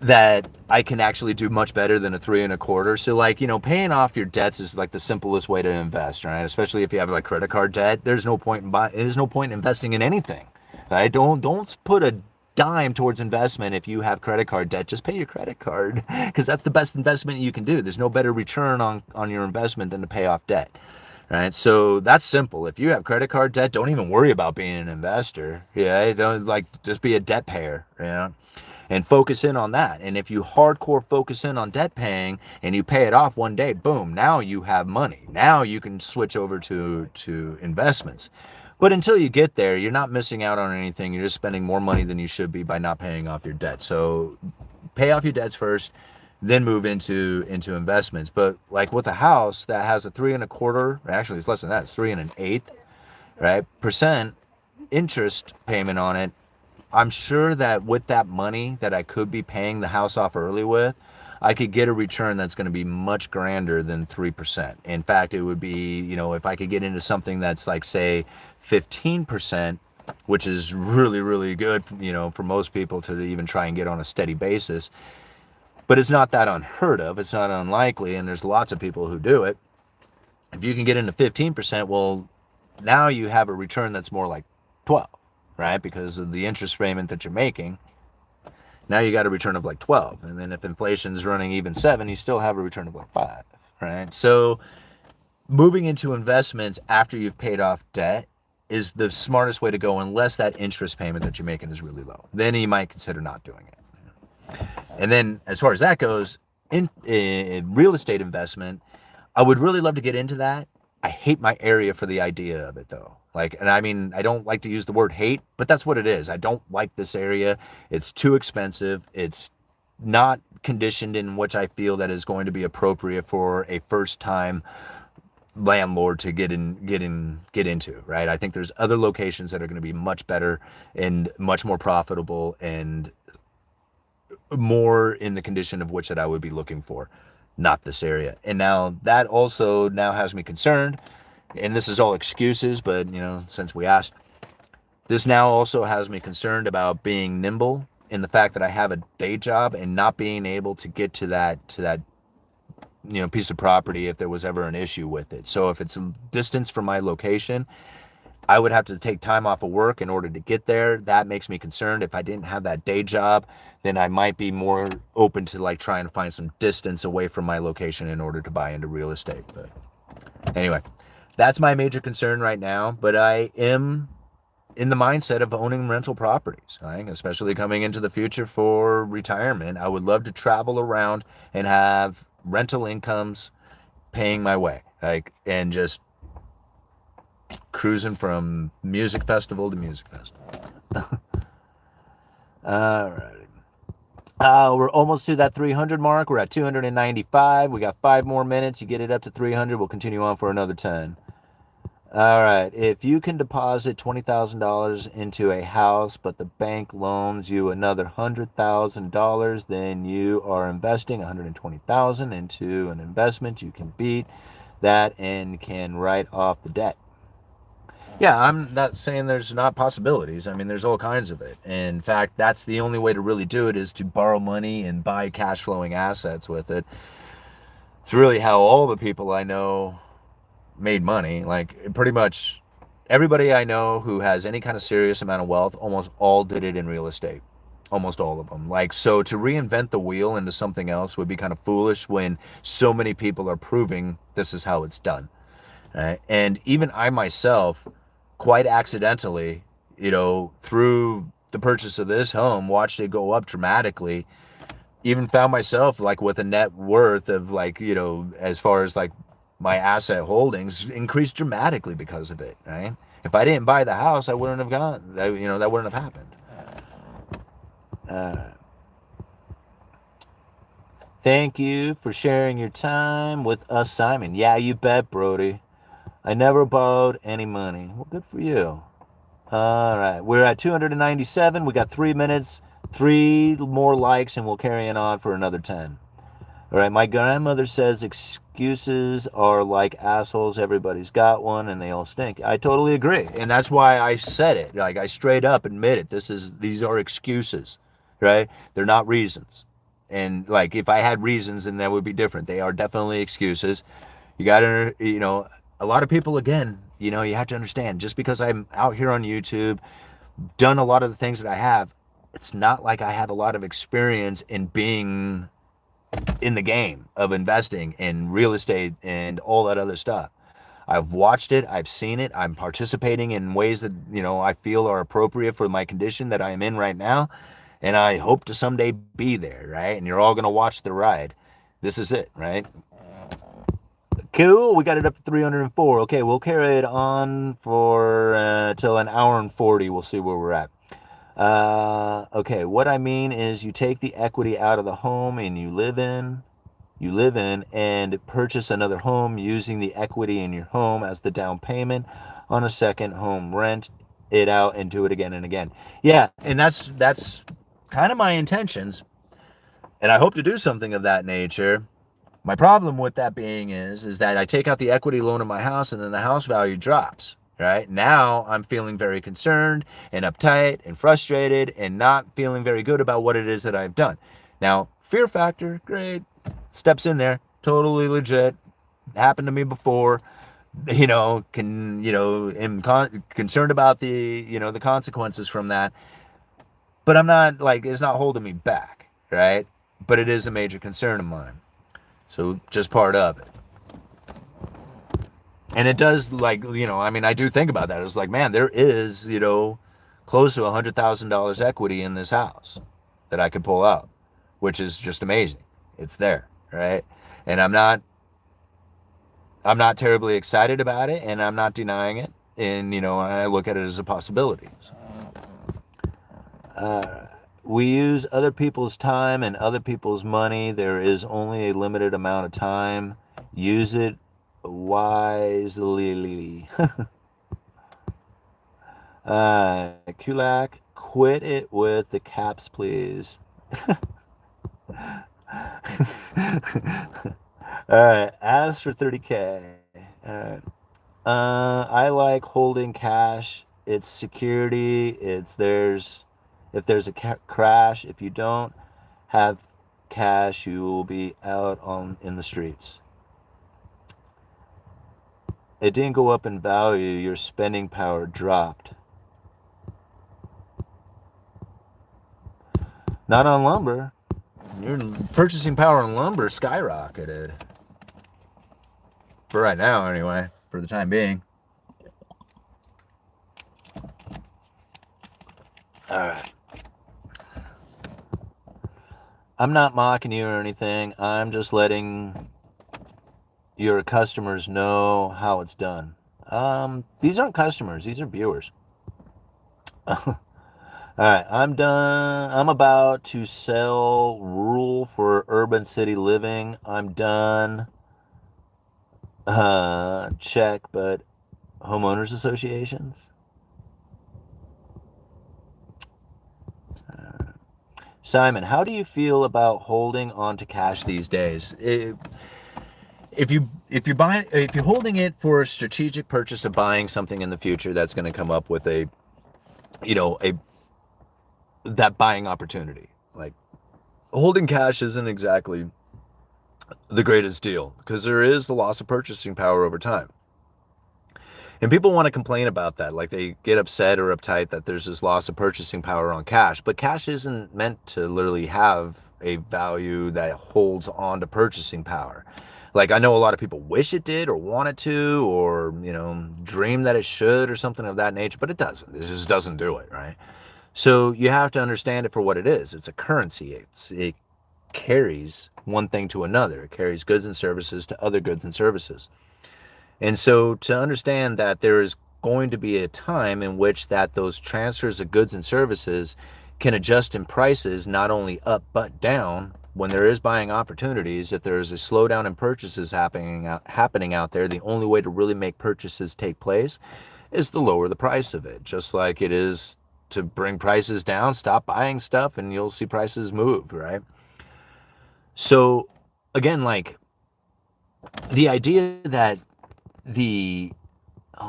that I can actually do much better than a 3 1/4. So paying off your debts is like the simplest way to invest, right? Especially if you have like credit card debt. There's no point in investing in anything, right? Don't put a dime towards investment if you have credit card debt. Just pay your credit card because that's the best investment you can do. There's no better return on your investment than to pay off debt, right? So that's simple. If you have credit card debt, don't even worry about being an investor. Yeah, don't just be a debt payer, and focus in on that. And if you hardcore focus in on debt paying and you pay it off one day, boom, now you have money. Now you can switch over to investments. But until you get there, you're not missing out on anything. You're just spending more money than you should be by not paying off your debt. So pay off your debts first, then move into investments. But like with a house that has a 3 1/4, actually it's less than that, it's 3 1/8, right? Percent interest payment on it. I'm sure that with that money that I could be paying the house off early with, I could get a return that's going to be much grander than 3%. In fact, it would be, if I could get into something that's like, say, 15%, which is really, really good, for most people to even try and get on a steady basis. But it's not that unheard of. It's not unlikely, and there's lots of people who do it. If you can get into 15%, well, now you have a return that's more like 12. Right? Because of the interest payment that you're making, now you got a return of like 12. And then if inflation's running even 7, you still have a return of like 5, right? So moving into investments after you've paid off debt is the smartest way to go, unless that interest payment that you're making is really low. Then you might consider not doing it. And then as far as that goes, in real estate investment, I would really love to get into that. I hate my area for the idea of it though. And I mean, I don't like to use the word hate, but that's what it is. I don't like this area. It's too expensive. It's not conditioned in which I feel that is going to be appropriate for a first time landlord to get into, right? I think there's other locations that are going to be much better and much more profitable and more in the condition of which that I would be looking for, not this area. And now that also now has me concerned, and this is all excuses, but since we asked, this now also has me concerned about being nimble in the fact that I have a day job and not being able to get to that piece of property if there was ever an issue with it. So if it's a distance from my location, I would have to take time off of work in order to get there. That makes me concerned. If I didn't have that day job, then I might be more open to like trying to find some distance away from my location in order to buy into real estate. But anyway, that's my major concern right now. But I am in the mindset of owning rental properties, right? Especially coming into the future for retirement. I would love to travel around and have rental incomes paying my way, like, and just cruising from music festival to music festival. All right. We're almost to that 300 mark. We're at 295. We got 5 more minutes. You get it up to 300. We'll continue on for another 10. All right. If you can deposit $20,000 into a house, but the bank loans you another $100,000, then you are investing $120,000 into an investment. You can beat that and can write off the debt. Yeah, I'm not saying there's not possibilities. I mean, there's all kinds of it. In fact, that's the only way to really do it, is to borrow money and buy cash flowing assets with it. It's really how all the people I know made money. Like, pretty much everybody I know who has any kind of serious amount of wealth, almost all did it in real estate. Almost all of them. Like, so to reinvent the wheel into something else would be kind of foolish when so many people are proving this is how it's done. Right? And even I myself, quite accidentally, through the purchase of this home, watched it go up dramatically. Even found myself like with a net worth of like, as far as like my asset holdings increased dramatically because of it, right? If I didn't buy the house, I wouldn't have gone, that wouldn't have happened. Thank you for sharing your time with us, Simon. Yeah, you bet, Brody. I never borrowed any money. Well, good for you. All right. We're at 297. We got 3 minutes, 3 more likes, and we'll carry on for another 10. All right. My grandmother says excuses are like assholes. Everybody's got one, and they all stink. I totally agree. And that's why I said it. Like, I straight up admit it. These are excuses, right? They're not reasons. And like, if I had reasons, then that would be different. They are definitely excuses. You got to, a lot of people, again, you have to understand, just because I'm out here on YouTube, done a lot of the things that I have, it's not like I have a lot of experience in being in the game of investing in real estate and all that other stuff. I've watched it. I've seen it. I'm participating in ways that, I feel are appropriate for my condition that I am in right now. And I hope to someday be there, right? And you're all going to watch the ride. This is it, right? Cool. We got it up to 304. Okay, we'll carry it on for till an hour and 40. We'll see where we're at. Okay, what I mean is you take the equity out of the home and you live in and purchase another home using the equity in your home as the down payment on a second home, rent it out and do it again and again. Yeah, and that's kind of my intentions, and I hope to do something of that nature. My problem with that being is that I take out the equity loan in my house and then the house value drops, right? Now I'm feeling very concerned and uptight and frustrated and not feeling very good about what it is that I've done. Now, fear factor, great, steps in there, totally legit, happened to me before. Am concerned about the consequences from that. But I'm not, like, it's not holding me back, right? But it is a major concern of mine. So just part of it. And it does, like, I do think about that. It's like, man, there is, close to $100,000 equity in this house that I could pull out, which is just amazing. It's there, right? And I'm not terribly excited about it, and I'm not denying it. And, I look at it as a possibility. We use other people's time and other people's money. There is only a limited amount of time. Use it wisely. Kulak, quit it with the caps, please. All right, ask for 30K. All right. I like holding cash. It's security. If there's a crash, if you don't have cash, you will be out in the streets. It didn't go up in value. Your spending power dropped. Not on lumber. Your purchasing power on lumber skyrocketed. For right now, anyway. For the time being. All right. I'm not mocking you or anything. I'm just letting your customers know how it's done. These aren't customers. These are viewers. All right. I'm done. I'm about to sell rural for urban city living. I'm done. Check, but homeowners associations? Simon, how do you feel about holding on to cash these days? If you're holding it for a strategic purchase of buying something in the future that's going to come up with that buying opportunity. Like, holding cash isn't exactly the greatest deal because there is the loss of purchasing power over time. And people want to complain about that. Like, they get upset or uptight that there's this loss of purchasing power on cash. But cash isn't meant to literally have a value that holds on to purchasing power. Like, I know a lot of people wish it did or want it to or, dream that it should or something of that nature, but it doesn't. It just doesn't do it, right? So you have to understand it for what it is. It's a currency. It carries one thing to another. It carries goods and services to other goods and services. And so to understand that there is going to be a time in which that those transfers of goods and services can adjust in prices not only up but down when there is buying opportunities. If there is a slowdown in purchases happening out there, the only way to really make purchases take place is to lower the price of it. Just like it is to bring prices down, stop buying stuff and you'll see prices move, right? So again, like the idea that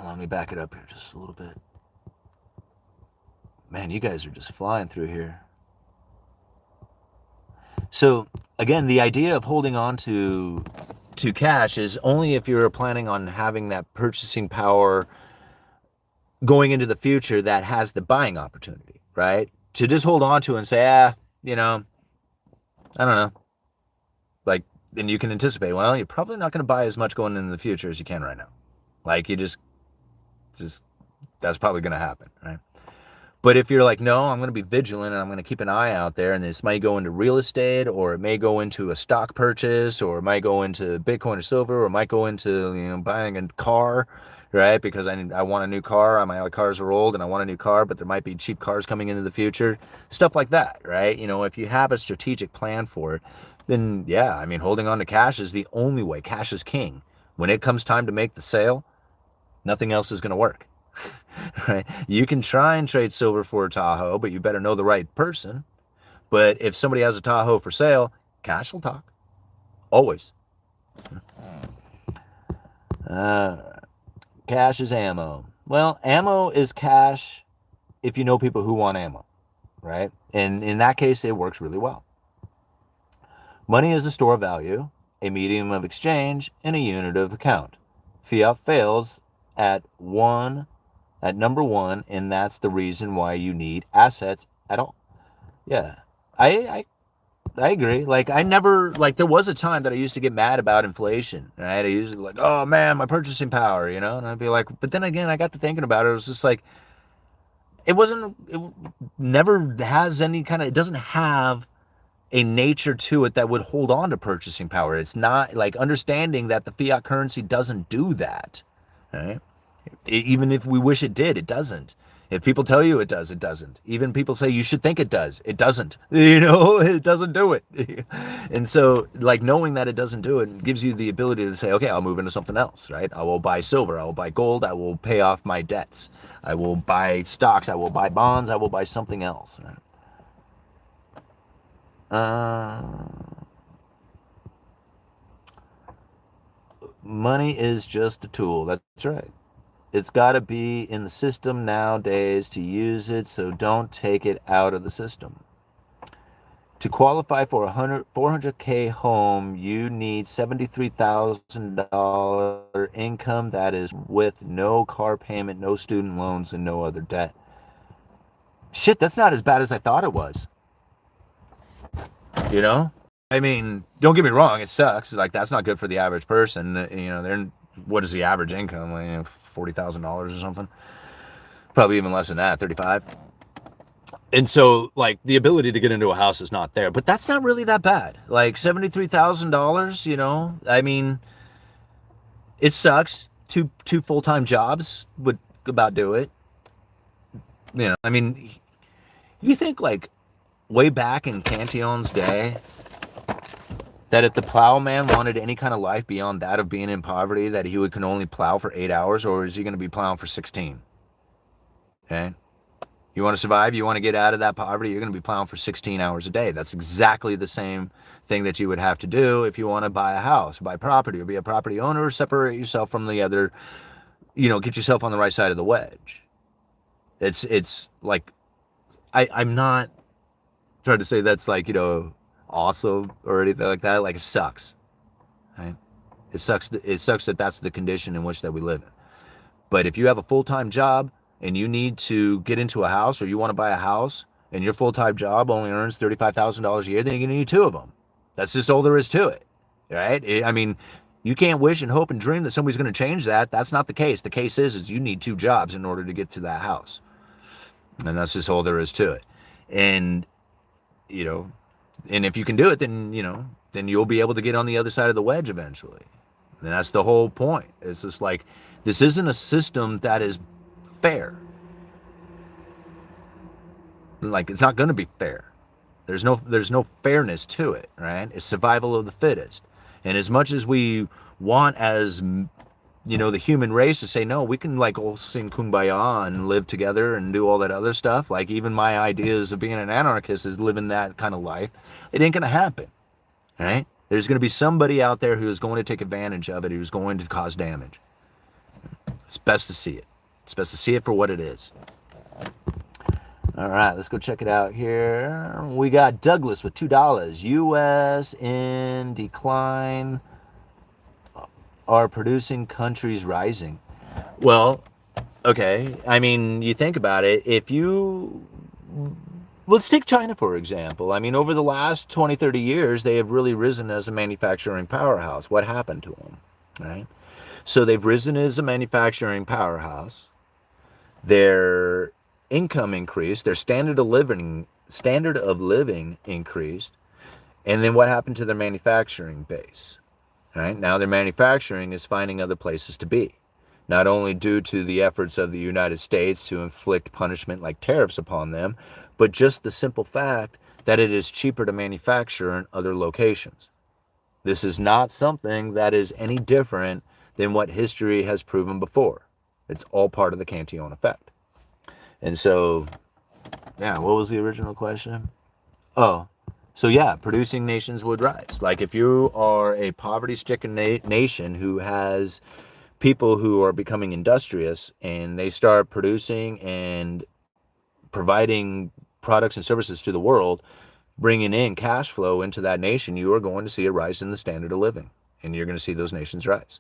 let me back it up here just a little bit. Man, you guys are just flying through here. So again, the idea of holding on to cash is only if you're planning on having that purchasing power going into the future that has the buying opportunity, right? To just hold on to and say, I don't know. Like, and you can anticipate, well, you're probably not going to buy as much going into the future as you can right now. Like, you just that's probably going to happen, right? But if you're like, no, I'm going to be vigilant and I'm going to keep an eye out there, and this might go into real estate, or it may go into a stock purchase, or it might go into Bitcoin or silver, or it might go into buying a car, right? Because I want a new car. My other cars are old and I want a new car, but there might be cheap cars coming into the future. Stuff like that, right? If you have a strategic plan for it, then yeah, holding on to cash is the only way. Cash is king. When it comes time to make the sale, nothing else is going to work. Right? You can try and trade silver for a Tahoe, but you better know the right person. But if somebody has a Tahoe for sale, cash will talk. Always. Cash is ammo. Well, ammo is cash if you know people who want ammo, right? And in that case, it works really well. Money is a store of value, a medium of exchange, and a unit of account. Fiat fails at number one, and that's the reason why you need assets at all. Yeah, I agree. Like, there was a time that I used to get mad about inflation, right? I used to be like, oh man, my purchasing power, and I'd be like, but then again, I got to thinking about it. It was just like, it never has any kind of, it doesn't have a nature to it that would hold on to purchasing power. It's not like understanding that the fiat currency doesn't do that, right? Even if we wish it did, it doesn't. If people tell you it does, it doesn't. Even people say you should think it does, it doesn't. It doesn't do it. And so, like, knowing that it doesn't do it gives you the ability to say, okay, I'll move into something else, right? I will buy silver, I will buy gold, I will pay off my debts, I will buy stocks, I will buy bonds, I will buy something else. Money is just a tool. That's right. It's got to be in the system nowadays to use it, so don't take it out of the system. To qualify for a 400K home, you need $73,000 income that is with no car payment, no student loans, and no other debt. Shit, that's not as bad as I thought it was. You know? I mean, don't get me wrong, it sucks. Like, that's not good for the average person. What is the average income? Like, $40,000 or something? Probably even less than that, 35. And so, like, the ability to get into a house is not there. But that's not really that bad. Like, $73,000, I mean, it sucks. Two full-time jobs would about do it. I mean, you think, like, way back in Cantillon's day, that if the plowman wanted any kind of life beyond that of being in poverty, that he can only plow for 8 hours, or is he going to be plowing for 16? Okay? You want to survive, you want to get out of that poverty, you're going to be plowing for 16 hours a day. That's exactly the same thing that you would have to do if you want to buy a house, buy property, or be a property owner, or separate yourself from the other, get yourself on the right side of the wedge. It's like, I'm not trying to say that's like, awesome or anything like that. Like, it sucks, right? It sucks that that's the condition in which that we live in. But if you have a full-time job and you need to get into a house, or you want to buy a house, and your full-time job only earns $35,000 a year, then you're gonna need two of them. That's just all there is to it, right? I mean, you can't wish and hope and dream that somebody's going to change that. That's not the case. The case is you need two jobs in order to get to that house, and that's just all there is to it. And and if you can do it, then you'll be able to get on the other side of the wedge eventually. And that's the whole point. It's just like, this isn't a system that is fair. Like, it's not going to be fair. There's no fairness to it, right? It's survival of the fittest. And as much as we want, as the human race, to say, no, we can, like, all sing kumbaya and live together and do all that other stuff. Like, even my ideas of being an anarchist is living that kind of life. It ain't going to happen, right? There's going to be somebody out there who is going to take advantage of it, who's going to cause damage. It's best to see it. It's best to see it for what it is. All right, let's go check it out here. We got Douglas with $2. U.S. in decline, are producing countries rising. Well, okay. I mean, you think about it. Let's take China, for example. I mean, over the last 20, 30 years, they have really risen as a manufacturing powerhouse. What happened to them, right? So they've risen as a manufacturing powerhouse. Their income increased. Their standard of living increased. And then what happened to their manufacturing base? Right? Now their manufacturing is finding other places to be, not only due to the efforts of the United States to inflict punishment like tariffs upon them, but just the simple fact that it is cheaper to manufacture in other locations. This is not something that is any different than what history has proven before. It's all part of the Cantillon effect. And so, yeah, what was the original question? Oh, so yeah, producing nations would rise. Like, if you are a poverty-stricken nation who has people who are becoming industrious, and they start producing and providing products and services to the world, bringing in cash flow into that nation, you are going to see a rise in the standard of living, and you're going to see those nations rise.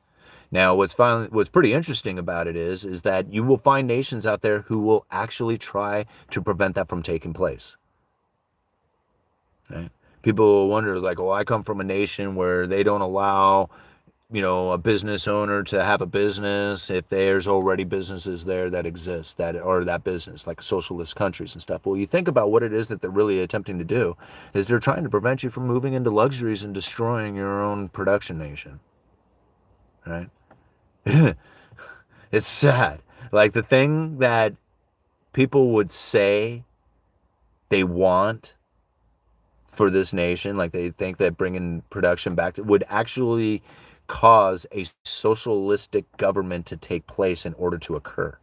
Now, what's pretty interesting about it is that you will find nations out there who will actually try to prevent that from taking place. Right? People will wonder, like, well, I come from a nation where they don't allow, a business owner to have a business if there's already businesses there that exist that are that business, like socialist countries and stuff. Well, you think about what it is that they're really attempting to do is they're trying to prevent you from moving into luxuries and destroying your own production nation. Right? It's sad. Like, the thing that people would say they want for this nation, like they think that bringing production back would actually cause a socialistic government to take place in order to occur.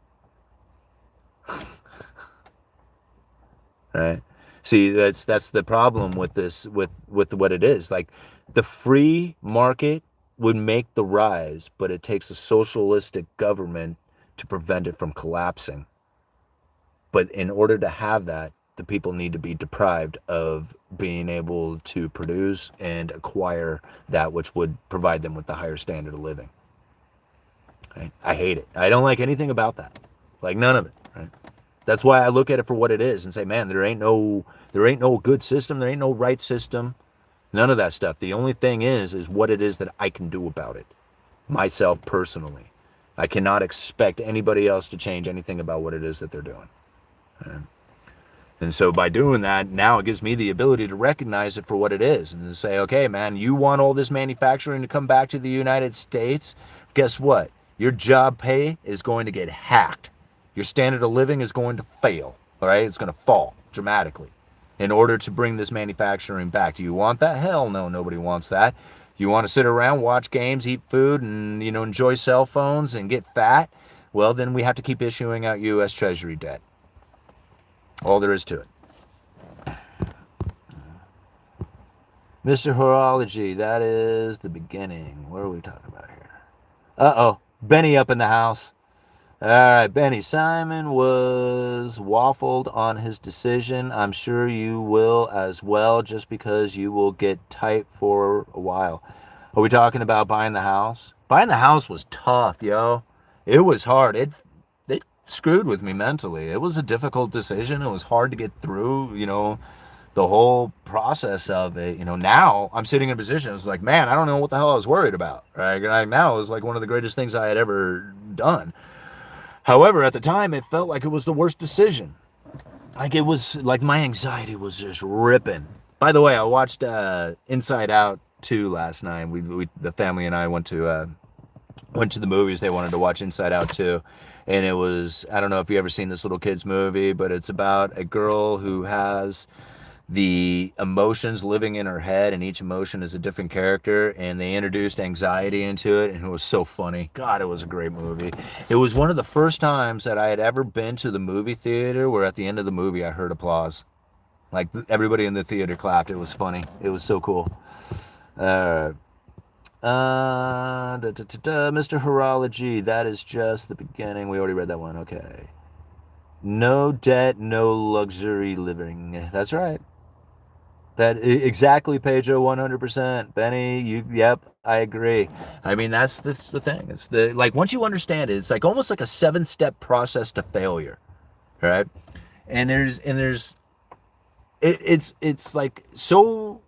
Right? See, that's the problem with this, with what it is. Like, the free market would make the rise, but it takes a socialistic government to prevent it from collapsing. But in order to have that, the people need to be deprived of being able to produce and acquire that which would provide them with the higher standard of living. Right? I hate it. I don't like anything about that. Like, none of it. Right? That's why I look at it for what it is and say, man, there ain't no good system. There ain't no right system. None of that stuff. The only thing is what it is that I can do about it. Myself personally. I cannot expect anybody else to change anything about what it is that they're doing. Right? And so by doing that, now it gives me the ability to recognize it for what it is and to say, okay, man, you want all this manufacturing to come back to the United States? Guess what? Your job pay is going to get hacked. Your standard of living is going to fail, all right? It's going to fall dramatically in order to bring this manufacturing back. Do you want that? Hell no, nobody wants that. You want to sit around, watch games, eat food, and, enjoy cell phones and get fat? Well, then we have to keep issuing out U.S. Treasury debt. All there is to it. Mr. Horology, that is the beginning. What are we talking about here? Uh-oh, Benny up in the house. All right, Benny, Simon was waffled on his decision. I'm sure you will as well, just because you will get tight for a while. Are we talking about buying the house? Buying the house was tough, yo. It was hard. It screwed with me mentally. It was a difficult decision. It was hard to get through, the whole process of it. Now I'm sitting in a position, it's like, man, I don't know what the hell I was worried about. Right? Now it was like one of the greatest things I had ever done. However, at the time, it felt like it was the worst decision. Like, it was like my anxiety was just ripping. By the way, I watched Inside Out 2 last night. We the family and I went to the movies. They wanted to watch Inside Out 2. And it was, I don't know if you've ever seen this little kid's movie, but it's about a girl who has the emotions living in her head, and each emotion is a different character, and they introduced anxiety into it, and it was so funny. God, it was a great movie. It was one of the first times that I had ever been to the movie theater where at the end of the movie I heard applause. Like, everybody in the theater clapped. It was funny. It was so cool. Mr. Horology, that is just the beginning. We already read that one. Okay. No debt, no luxury living. That's right. That exactly, Pedro, 100%. Benny, yep, I agree. I mean, that's the thing. It's like, once you understand it, it's like almost like a 7-step process to failure, right? And it's like so.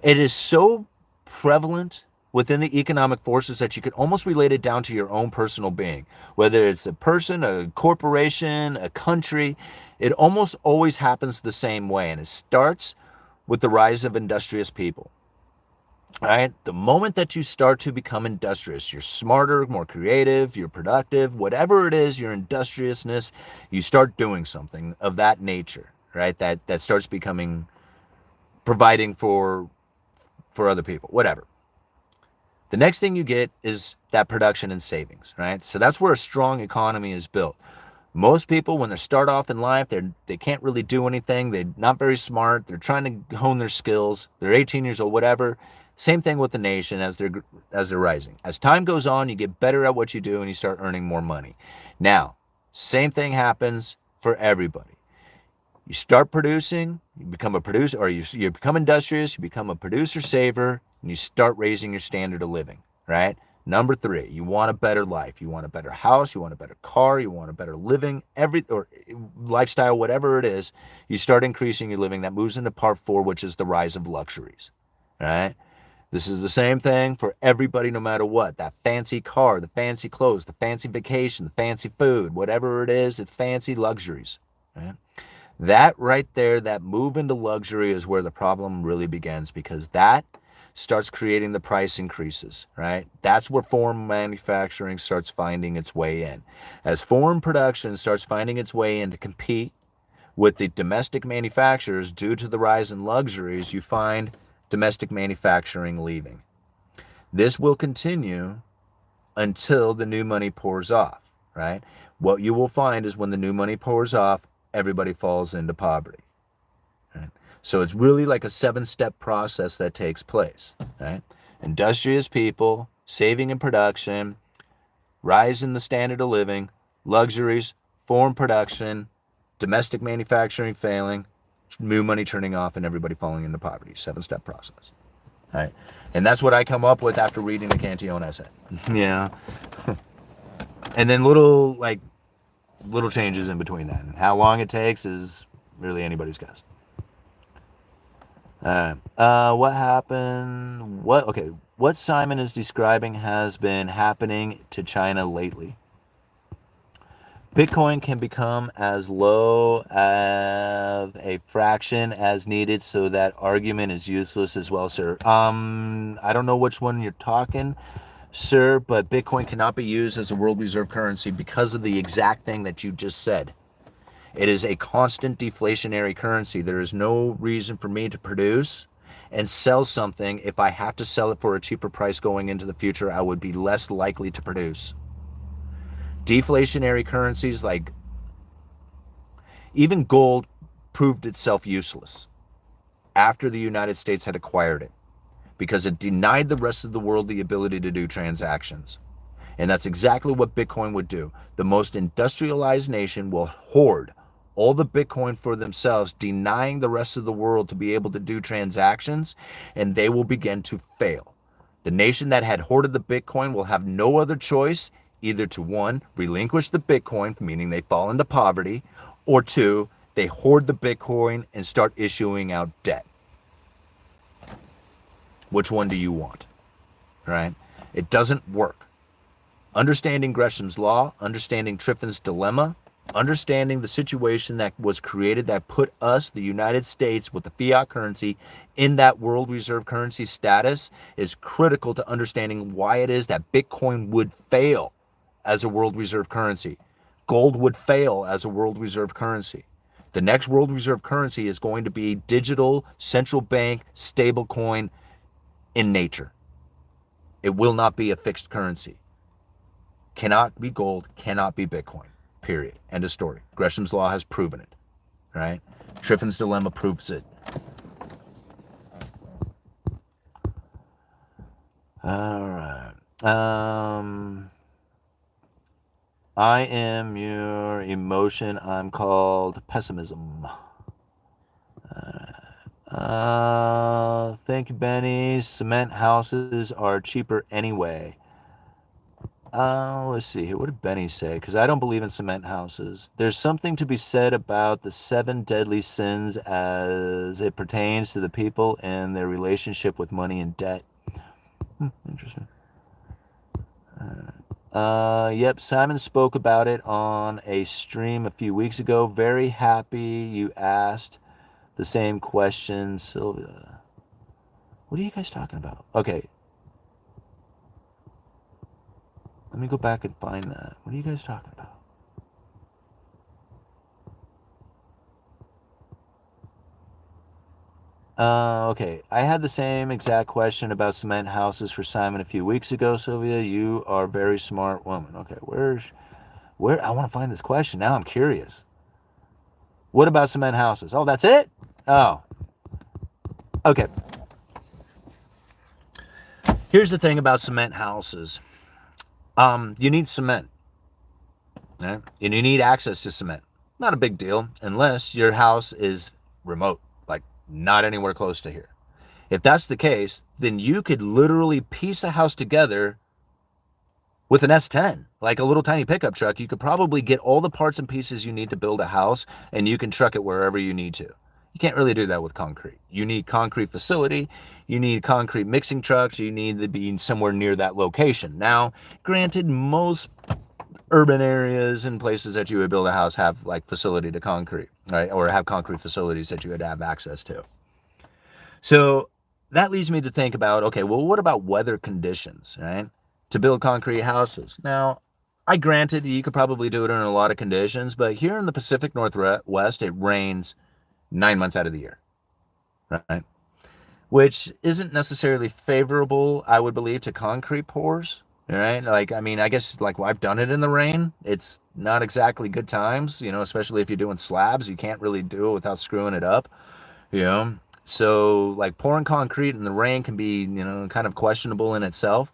It is so prevalent within the economic forces that you could almost relate it down to your own personal being. Whether it's a person, a corporation, a country, it almost always happens the same way. And it starts with the rise of industrious people. All right? The moment that you start to become industrious, you're smarter, more creative, you're productive, whatever it is, your industriousness, you start doing something of that nature, right? That starts becoming, providing for other people, whatever. The next thing you get is that production and savings, right? So that's where a strong economy is built. Most people, when they start off in life, they can't really do anything. They're not very smart. They're trying to hone their skills. They're 18 years old, whatever. Same thing with the nation as they're rising. As time goes on, you get better at what you do and you start earning more money. Now, same thing happens for everybody. You start producing, you become a producer, or you become industrious, you become a producer saver, and you start raising your standard of living, right? Number 3, you want a better life. You want a better house, you want a better car, you want a better living, or lifestyle, whatever it is. You start increasing your living. That moves into part 4, which is the rise of luxuries, right? This is the same thing for everybody, no matter what. That fancy car, the fancy clothes, the fancy vacation, the fancy food, whatever it is, it's fancy luxuries, right? That right there, that move into luxury is where the problem really begins, because that starts creating the price increases, right? That's where foreign manufacturing starts finding its way in. As foreign production starts finding its way in to compete with the domestic manufacturers due to the rise in luxuries, you find domestic manufacturing leaving. This will continue until the new money pours off, right? What you will find is when the new money pours off, everybody falls into poverty, right? So it's really like a 7-step process that takes place, right? Industrious people, saving in production, rise in the standard of living, luxuries, foreign production, domestic manufacturing failing, new money turning off, and everybody falling into poverty. 7-step process, right? And that's what I come up with after reading the Cantillon essay. Yeah. And then little changes in between that. And how long it takes is really anybody's guess. What happened? What Simon is describing has been happening to China lately. Bitcoin can become as low as a fraction as needed, so that argument is useless as well, sir. I don't know which one you're talking, sir, but Bitcoin cannot be used as a world reserve currency because of the exact thing that you just said. It is a constant deflationary currency. There is no reason for me to produce and sell something. If I have to sell it for a cheaper price going into the future, I would be less likely to produce. Deflationary currencies, like even gold, proved itself useless after the United States had acquired it because it denied the rest of the world the ability to do transactions. And that's exactly what Bitcoin would do. The most industrialized nation will hoard all the Bitcoin for themselves, denying the rest of the world to be able to do transactions, and they will begin to fail. The nation that had hoarded the Bitcoin will have no other choice, either to 1, relinquish the Bitcoin, meaning they fall into poverty, or 2, they hoard the Bitcoin and start issuing out debt. Which one do you want? Right? It doesn't work. Understanding Gresham's law, understanding Triffin's dilemma, understanding the situation that was created that put us, the United States, with the fiat currency in that world reserve currency status is critical to understanding why it is that Bitcoin would fail as a world reserve currency. Gold would fail as a world reserve currency. The next world reserve currency is going to be digital, central bank, stable coin in nature. It will not be a fixed currency. Cannot be gold, cannot be Bitcoin. Period. End of story. Gresham's law has proven it. Right? Triffin's dilemma proves it. All right. I am your emotion. I'm called pessimism. Thank you, Benny. Cement houses are cheaper anyway. Let's see here. What did Benny say? Because I don't believe in cement houses. There's something to be said about the 7 deadly sins as it pertains to the people and their relationship with money and debt. Interesting. Yep, Simon spoke about it on a stream a few weeks ago. Very happy you asked the same question, Sylvia. What are you guys talking about? Okay. Let me go back and find that. What are you guys talking about? Okay. I had the same exact question about cement houses for Simon a few weeks ago, Sylvia. You are a very smart woman. Okay, where? I want to find this question. Now I'm curious. What about cement houses? Oh, that's it? Oh. Okay. Here's the thing about cement houses. You need cement. Right? And you need access to cement. Not a big deal unless your house is remote, like not anywhere close to here. If that's the case, then you could literally piece a house together with an S10, like a little tiny pickup truck. You could probably get all the parts and pieces you need to build a house, and you can truck it wherever you need to. You can't really do that with concrete. You need concrete facility, you need concrete mixing trucks, you need to be somewhere near that location. Now, granted, most urban areas and places that you would build a house have like facility to concrete, right? Or have concrete facilities that you would have access to. So that leads me to think about, okay, well, what about weather conditions, right? To build concrete houses. Now, I granted you could probably do it in a lot of conditions, but here in the Pacific Northwest, it rains 9 months out of the year, right? Which isn't necessarily favorable, I would believe, to concrete pours, right? Like, I mean, I guess like I've done it in the rain. It's not exactly good times, especially if you're doing slabs. You can't really do it without screwing it up, you know? So, like, pouring concrete in the rain can be, kind of questionable in itself.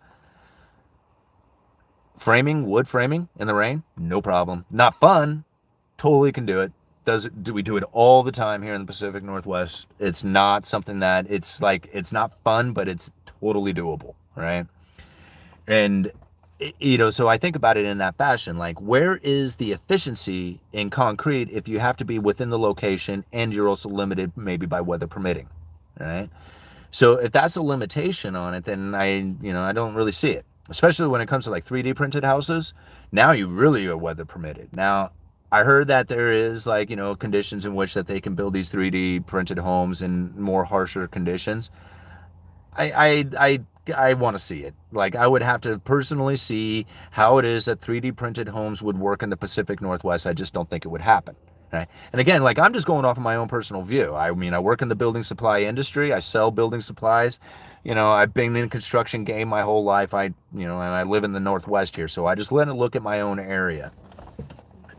Wood framing in the rain, no problem. Not fun, totally can do it. Do we do it all the time here in the Pacific Northwest? It's not something that it's not fun, but it's totally doable, right? And so I think about it in that fashion. Like, where is the efficiency in concrete if you have to be within the location and you're also limited maybe by weather permitting, right? So if that's a limitation on it, then I don't really see it. Especially when it comes to like 3D printed houses. Now you really are weather permitted. Now, I heard that there is like, conditions in which that they can build these 3D printed homes in more harsher conditions. I want to see it. Like, I would have to personally see how it is that 3D printed homes would work in the Pacific Northwest. I just don't think it would happen. Right. And again, like, I'm just going off of my own personal view. I mean, I work in the building supply industry. I sell building supplies. I've been in the construction game my whole life. And I live in the Northwest here. So I just let it look at my own area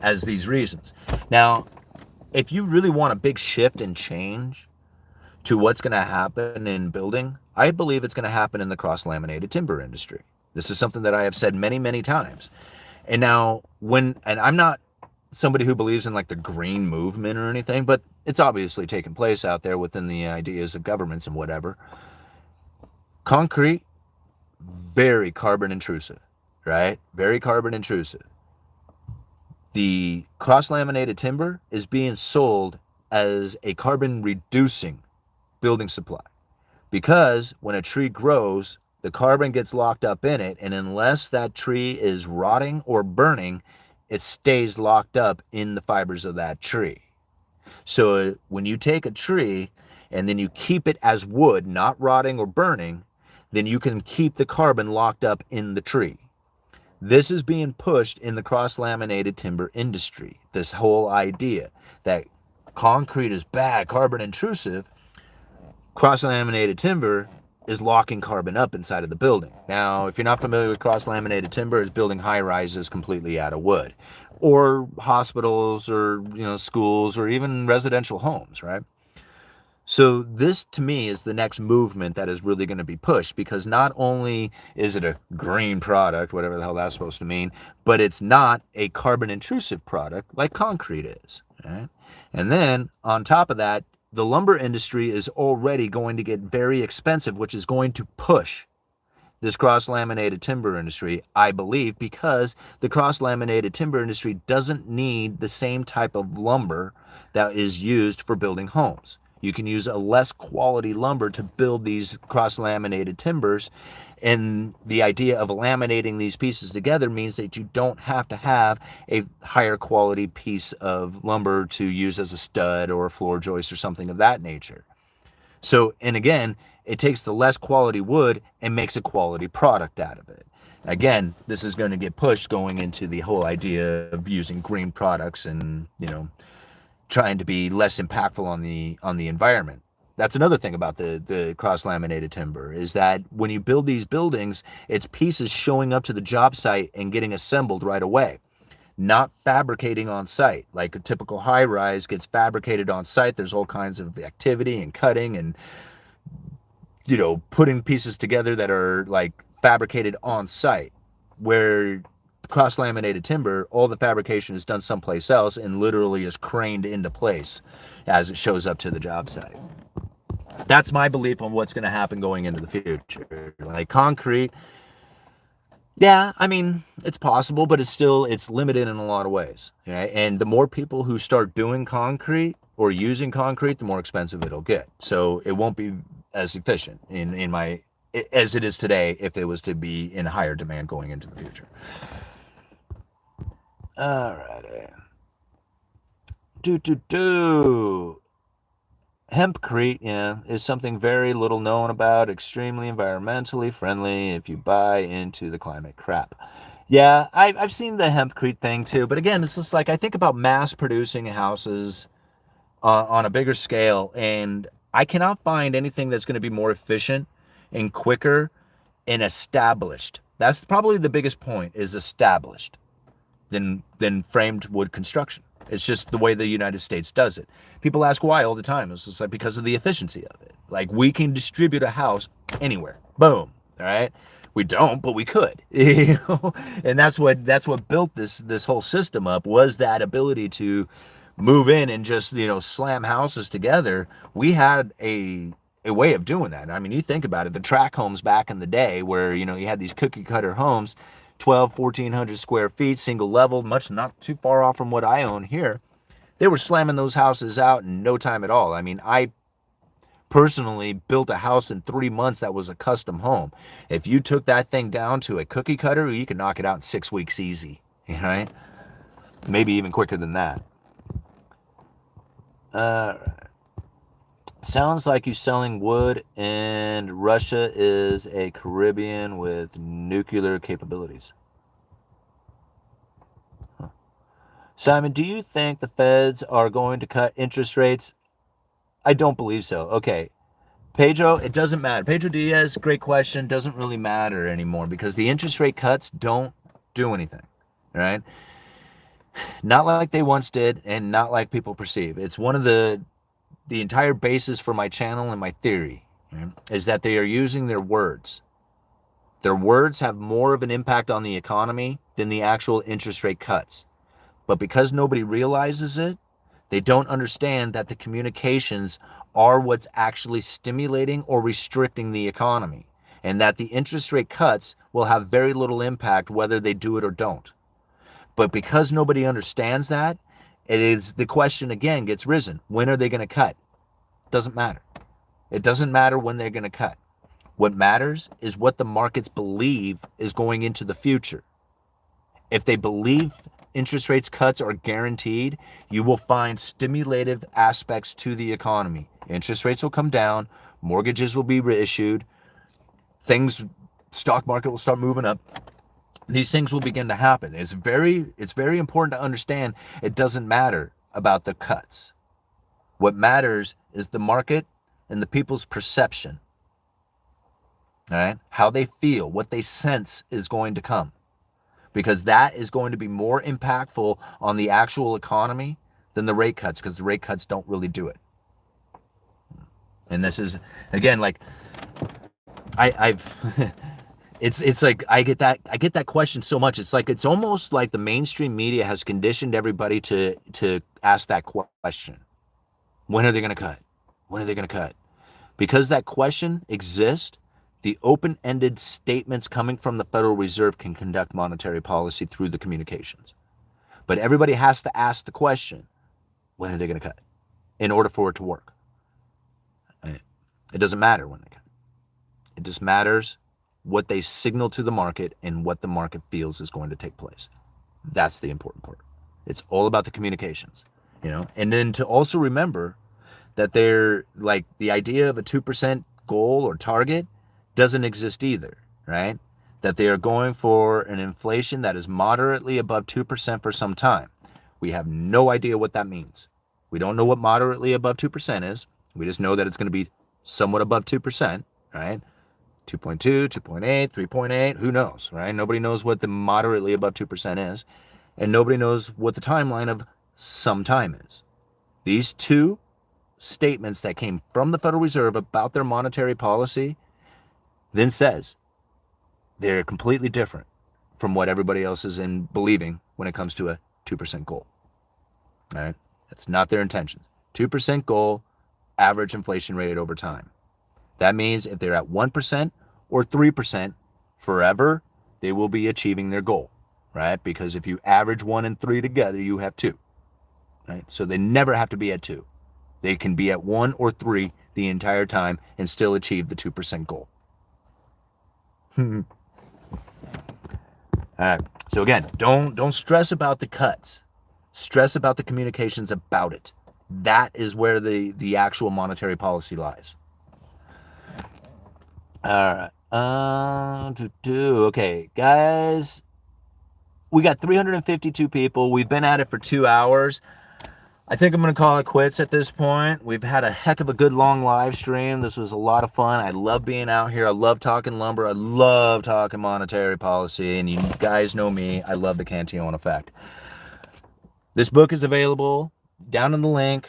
as these reasons. Now, if you really want a big shift and change to what's going to happen in building, I believe it's going to happen in the cross-laminated timber industry. This is something that I have said many, many times. And now, and I'm not somebody who believes in like the green movement or anything, but it's obviously taken place out there within the ideas of governments and whatever. Concrete, very carbon intrusive, right? Very carbon intrusive. The cross-laminated timber is being sold as a carbon reducing building supply, because when a tree grows, the carbon gets locked up in it, and unless that tree is rotting or burning, it stays locked up in the fibers of that tree. So when you take a tree and then you keep it as wood, not rotting or burning, then you can keep the carbon locked up in the tree. This is being pushed in the cross-laminated timber industry. This whole idea that concrete is bad, carbon intrusive, cross-laminated timber is locking carbon up inside of the building. Now, if you're not familiar with cross-laminated timber, it's building high-rises completely out of wood, or hospitals, or schools, or even residential homes, right? So this, to me, is the next movement that is really going to be pushed, because not only is it a green product, whatever the hell that's supposed to mean, but it's not a carbon intrusive product like concrete is, right? And then on top of that, the lumber industry is already going to get very expensive, which is going to push this cross-laminated timber industry, I believe, because the cross-laminated timber industry doesn't need the same type of lumber that is used for building homes. You can use a less quality lumber to build these cross-laminated timbers, and the idea of laminating these pieces together means that you don't have to have a higher quality piece of lumber to use as a stud or a floor joist or something of that nature. So, and again, it takes the less quality wood and makes a quality product out of it. Again, this is going to get pushed going into the whole idea of using green products and, trying to be less impactful on the environment. That's another thing about the cross-laminated timber, is that when you build these buildings, it's pieces showing up to the job site and getting assembled right away, not fabricating on site. Like a typical high-rise gets fabricated on site. There's all kinds of activity and cutting and, putting pieces together that are like fabricated on site, where cross-laminated timber, all the fabrication is done someplace else and literally is craned into place as it shows up to the job site. That's my belief on what's going to happen going into the future. Like concrete, yeah, I mean, it's possible, but it's limited in a lot of ways. Right? And the more people who start doing concrete or using concrete, the more expensive it'll get. So it won't be as efficient as it is today if it was to be in higher demand going into the future. Alrighty. Hempcrete, is something very little known about, extremely environmentally friendly if you buy into the climate crap. Yeah, I've seen the hempcrete thing too, but again, it's just like I think about mass producing houses on a bigger scale, and I cannot find anything that's going to be more efficient and quicker and established. That's probably the biggest point, is established, than framed wood construction. It's just the way the United States does it. People ask why all the time. It's just like because of the efficiency of it. Like we can distribute a house anywhere. Boom. All right. We don't, but we could. And that's what built this whole system up, was that ability to move in and just slam houses together. We had a way of doing that. I mean, you think about it, the tract homes back in the day where you had these cookie cutter homes, 1,400 square feet, single level, much not too far off from what I own here. They were slamming those houses out in no time at all. I mean, I personally built a house in 3 months that was a custom home. If you took that thing down to a cookie cutter, you could knock it out in 6 weeks easy, right? Maybe even quicker than that. Sounds like you selling wood, and Russia is a Caribbean with nuclear capabilities. Huh. Simon, do you think the feds are going to cut interest rates? I don't believe so. Okay. Pedro, it doesn't matter. Pedro Diaz, great question. Doesn't really matter anymore because the interest rate cuts don't do anything, right? Not like they once did, and not like people perceive. It's one of the entire basis for my channel and my theory, is that they are using their words. Their words have more of an impact on the economy than the actual interest rate cuts. But because nobody realizes it, they don't understand that the communications are what's actually stimulating or restricting the economy, and that the interest rate cuts will have very little impact whether they do it or don't. But because nobody understands that, the question again gets risen. When are they going to cut? Doesn't matter. It doesn't matter when they're going to cut. What matters is what the markets believe is going into the future. If they believe interest rates cuts are guaranteed, you will find stimulative aspects to the economy. Interest rates will come down, mortgages will be reissued, stock market will start moving up. These things will begin to happen. It's very important to understand it doesn't matter about the cuts. What matters is the market and the people's perception. All right? How they feel, what they sense is going to come. Because that is going to be more impactful on the actual economy than the rate cuts, because the rate cuts don't really do it. And this is, again, like, I've it's like I get that question so much. It's like it's almost like the mainstream media has conditioned everybody to ask that question. When are they going to cut? When are they going to cut? Because that question exists, the open-ended statements coming from the Federal Reserve can conduct monetary policy through the communications. But everybody has to ask the question, when are they going to cut? In order for it to work. It doesn't matter when they cut. It just matters what they signal to the market and what the market feels is going to take place. That's the important part. It's all about the communications, And then to also remember that they're like the idea of a 2% goal or target doesn't exist either, right? That they are going for an inflation that is moderately above 2% for some time. We have no idea what that means. We don't know what moderately above 2% is. We just know that it's going to be somewhat above 2%, right? 2.2, 2.8, 3.8, who knows, right? Nobody knows what the moderately above 2% is, and nobody knows what the timeline of some time is. These two statements that came from the Federal Reserve about their monetary policy then says they're completely different from what everybody else is in believing when it comes to a 2% goal. All right? That's not their intentions. 2% goal, average inflation rate over time. That means if they're at 1% or 3% forever, they will be achieving their goal, right? Because if you average 1 and 3 together, you have 2, right? So they never have to be at 2. They can be at 1 or 3 the entire time and still achieve the 2% goal. All right. So again, don't stress about the cuts. Stress about the communications about it. That is where the actual monetary policy lies. All right. Okay, guys. We got 352 people. We've been at it for 2 hours. I think I'm going to call it quits at this point. We've had a heck of a good long live stream. This was a lot of fun. I love being out here. I love talking lumber. I love talking monetary policy. And you guys know me. I love the Cantillon effect. This book is available down in the link.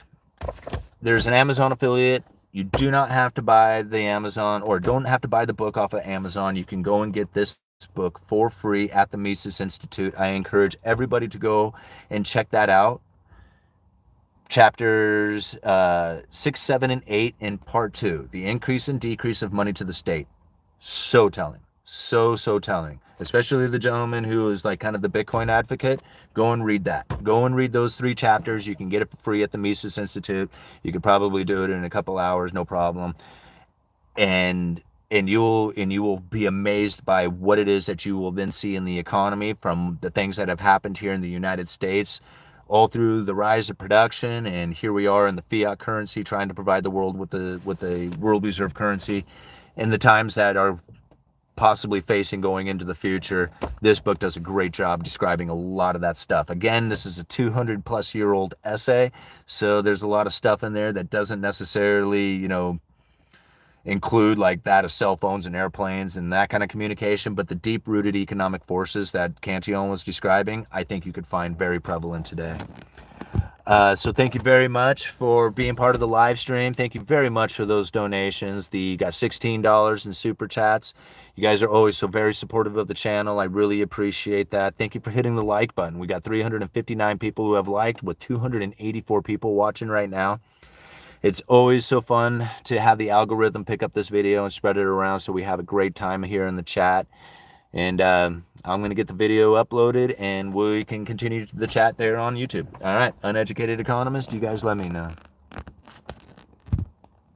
There's an Amazon affiliate. You do not have to buy the Amazon or don't have to buy the book off of Amazon. You can go and get this book for free at the Mises Institute. I encourage everybody to go and check that out. Chapters 6, 7, and 8 in part 2, the increase and decrease of money to the state. So telling, so telling, especially the gentleman who is like kind of the Bitcoin advocate. Go and read that. Go and read those 3 chapters. You can get it for free at the Mises Institute. You could probably do it in a couple hours, no problem. And you will be amazed by what it is that you will then see in the economy from the things that have happened here in the United States, all through the rise of production, and here we are in the fiat currency trying to provide the world with the world reserve currency in the times that are possibly facing going into the future. This book does a great job describing a lot of that stuff. Again, this is a 200-plus-year-old essay, so there's a lot of stuff in there that doesn't necessarily, include like that of cell phones and airplanes and that kind of communication, but the deep-rooted economic forces that Cantillon was describing, I think you could find very prevalent today. So thank you very much for being part of the live stream. Thank you very much for those donations. You got $16 in super chats. You guys are always so very supportive of the channel. I really appreciate that. Thank you for hitting the like button. We got 359 people who have liked with 284 people watching right now. It's always so fun to have the algorithm pick up this video and spread it around, so we have a great time here in the chat. And I'm going to get the video uploaded, and we can continue the chat there on YouTube. All right, Uneducated Economist, you guys let me know.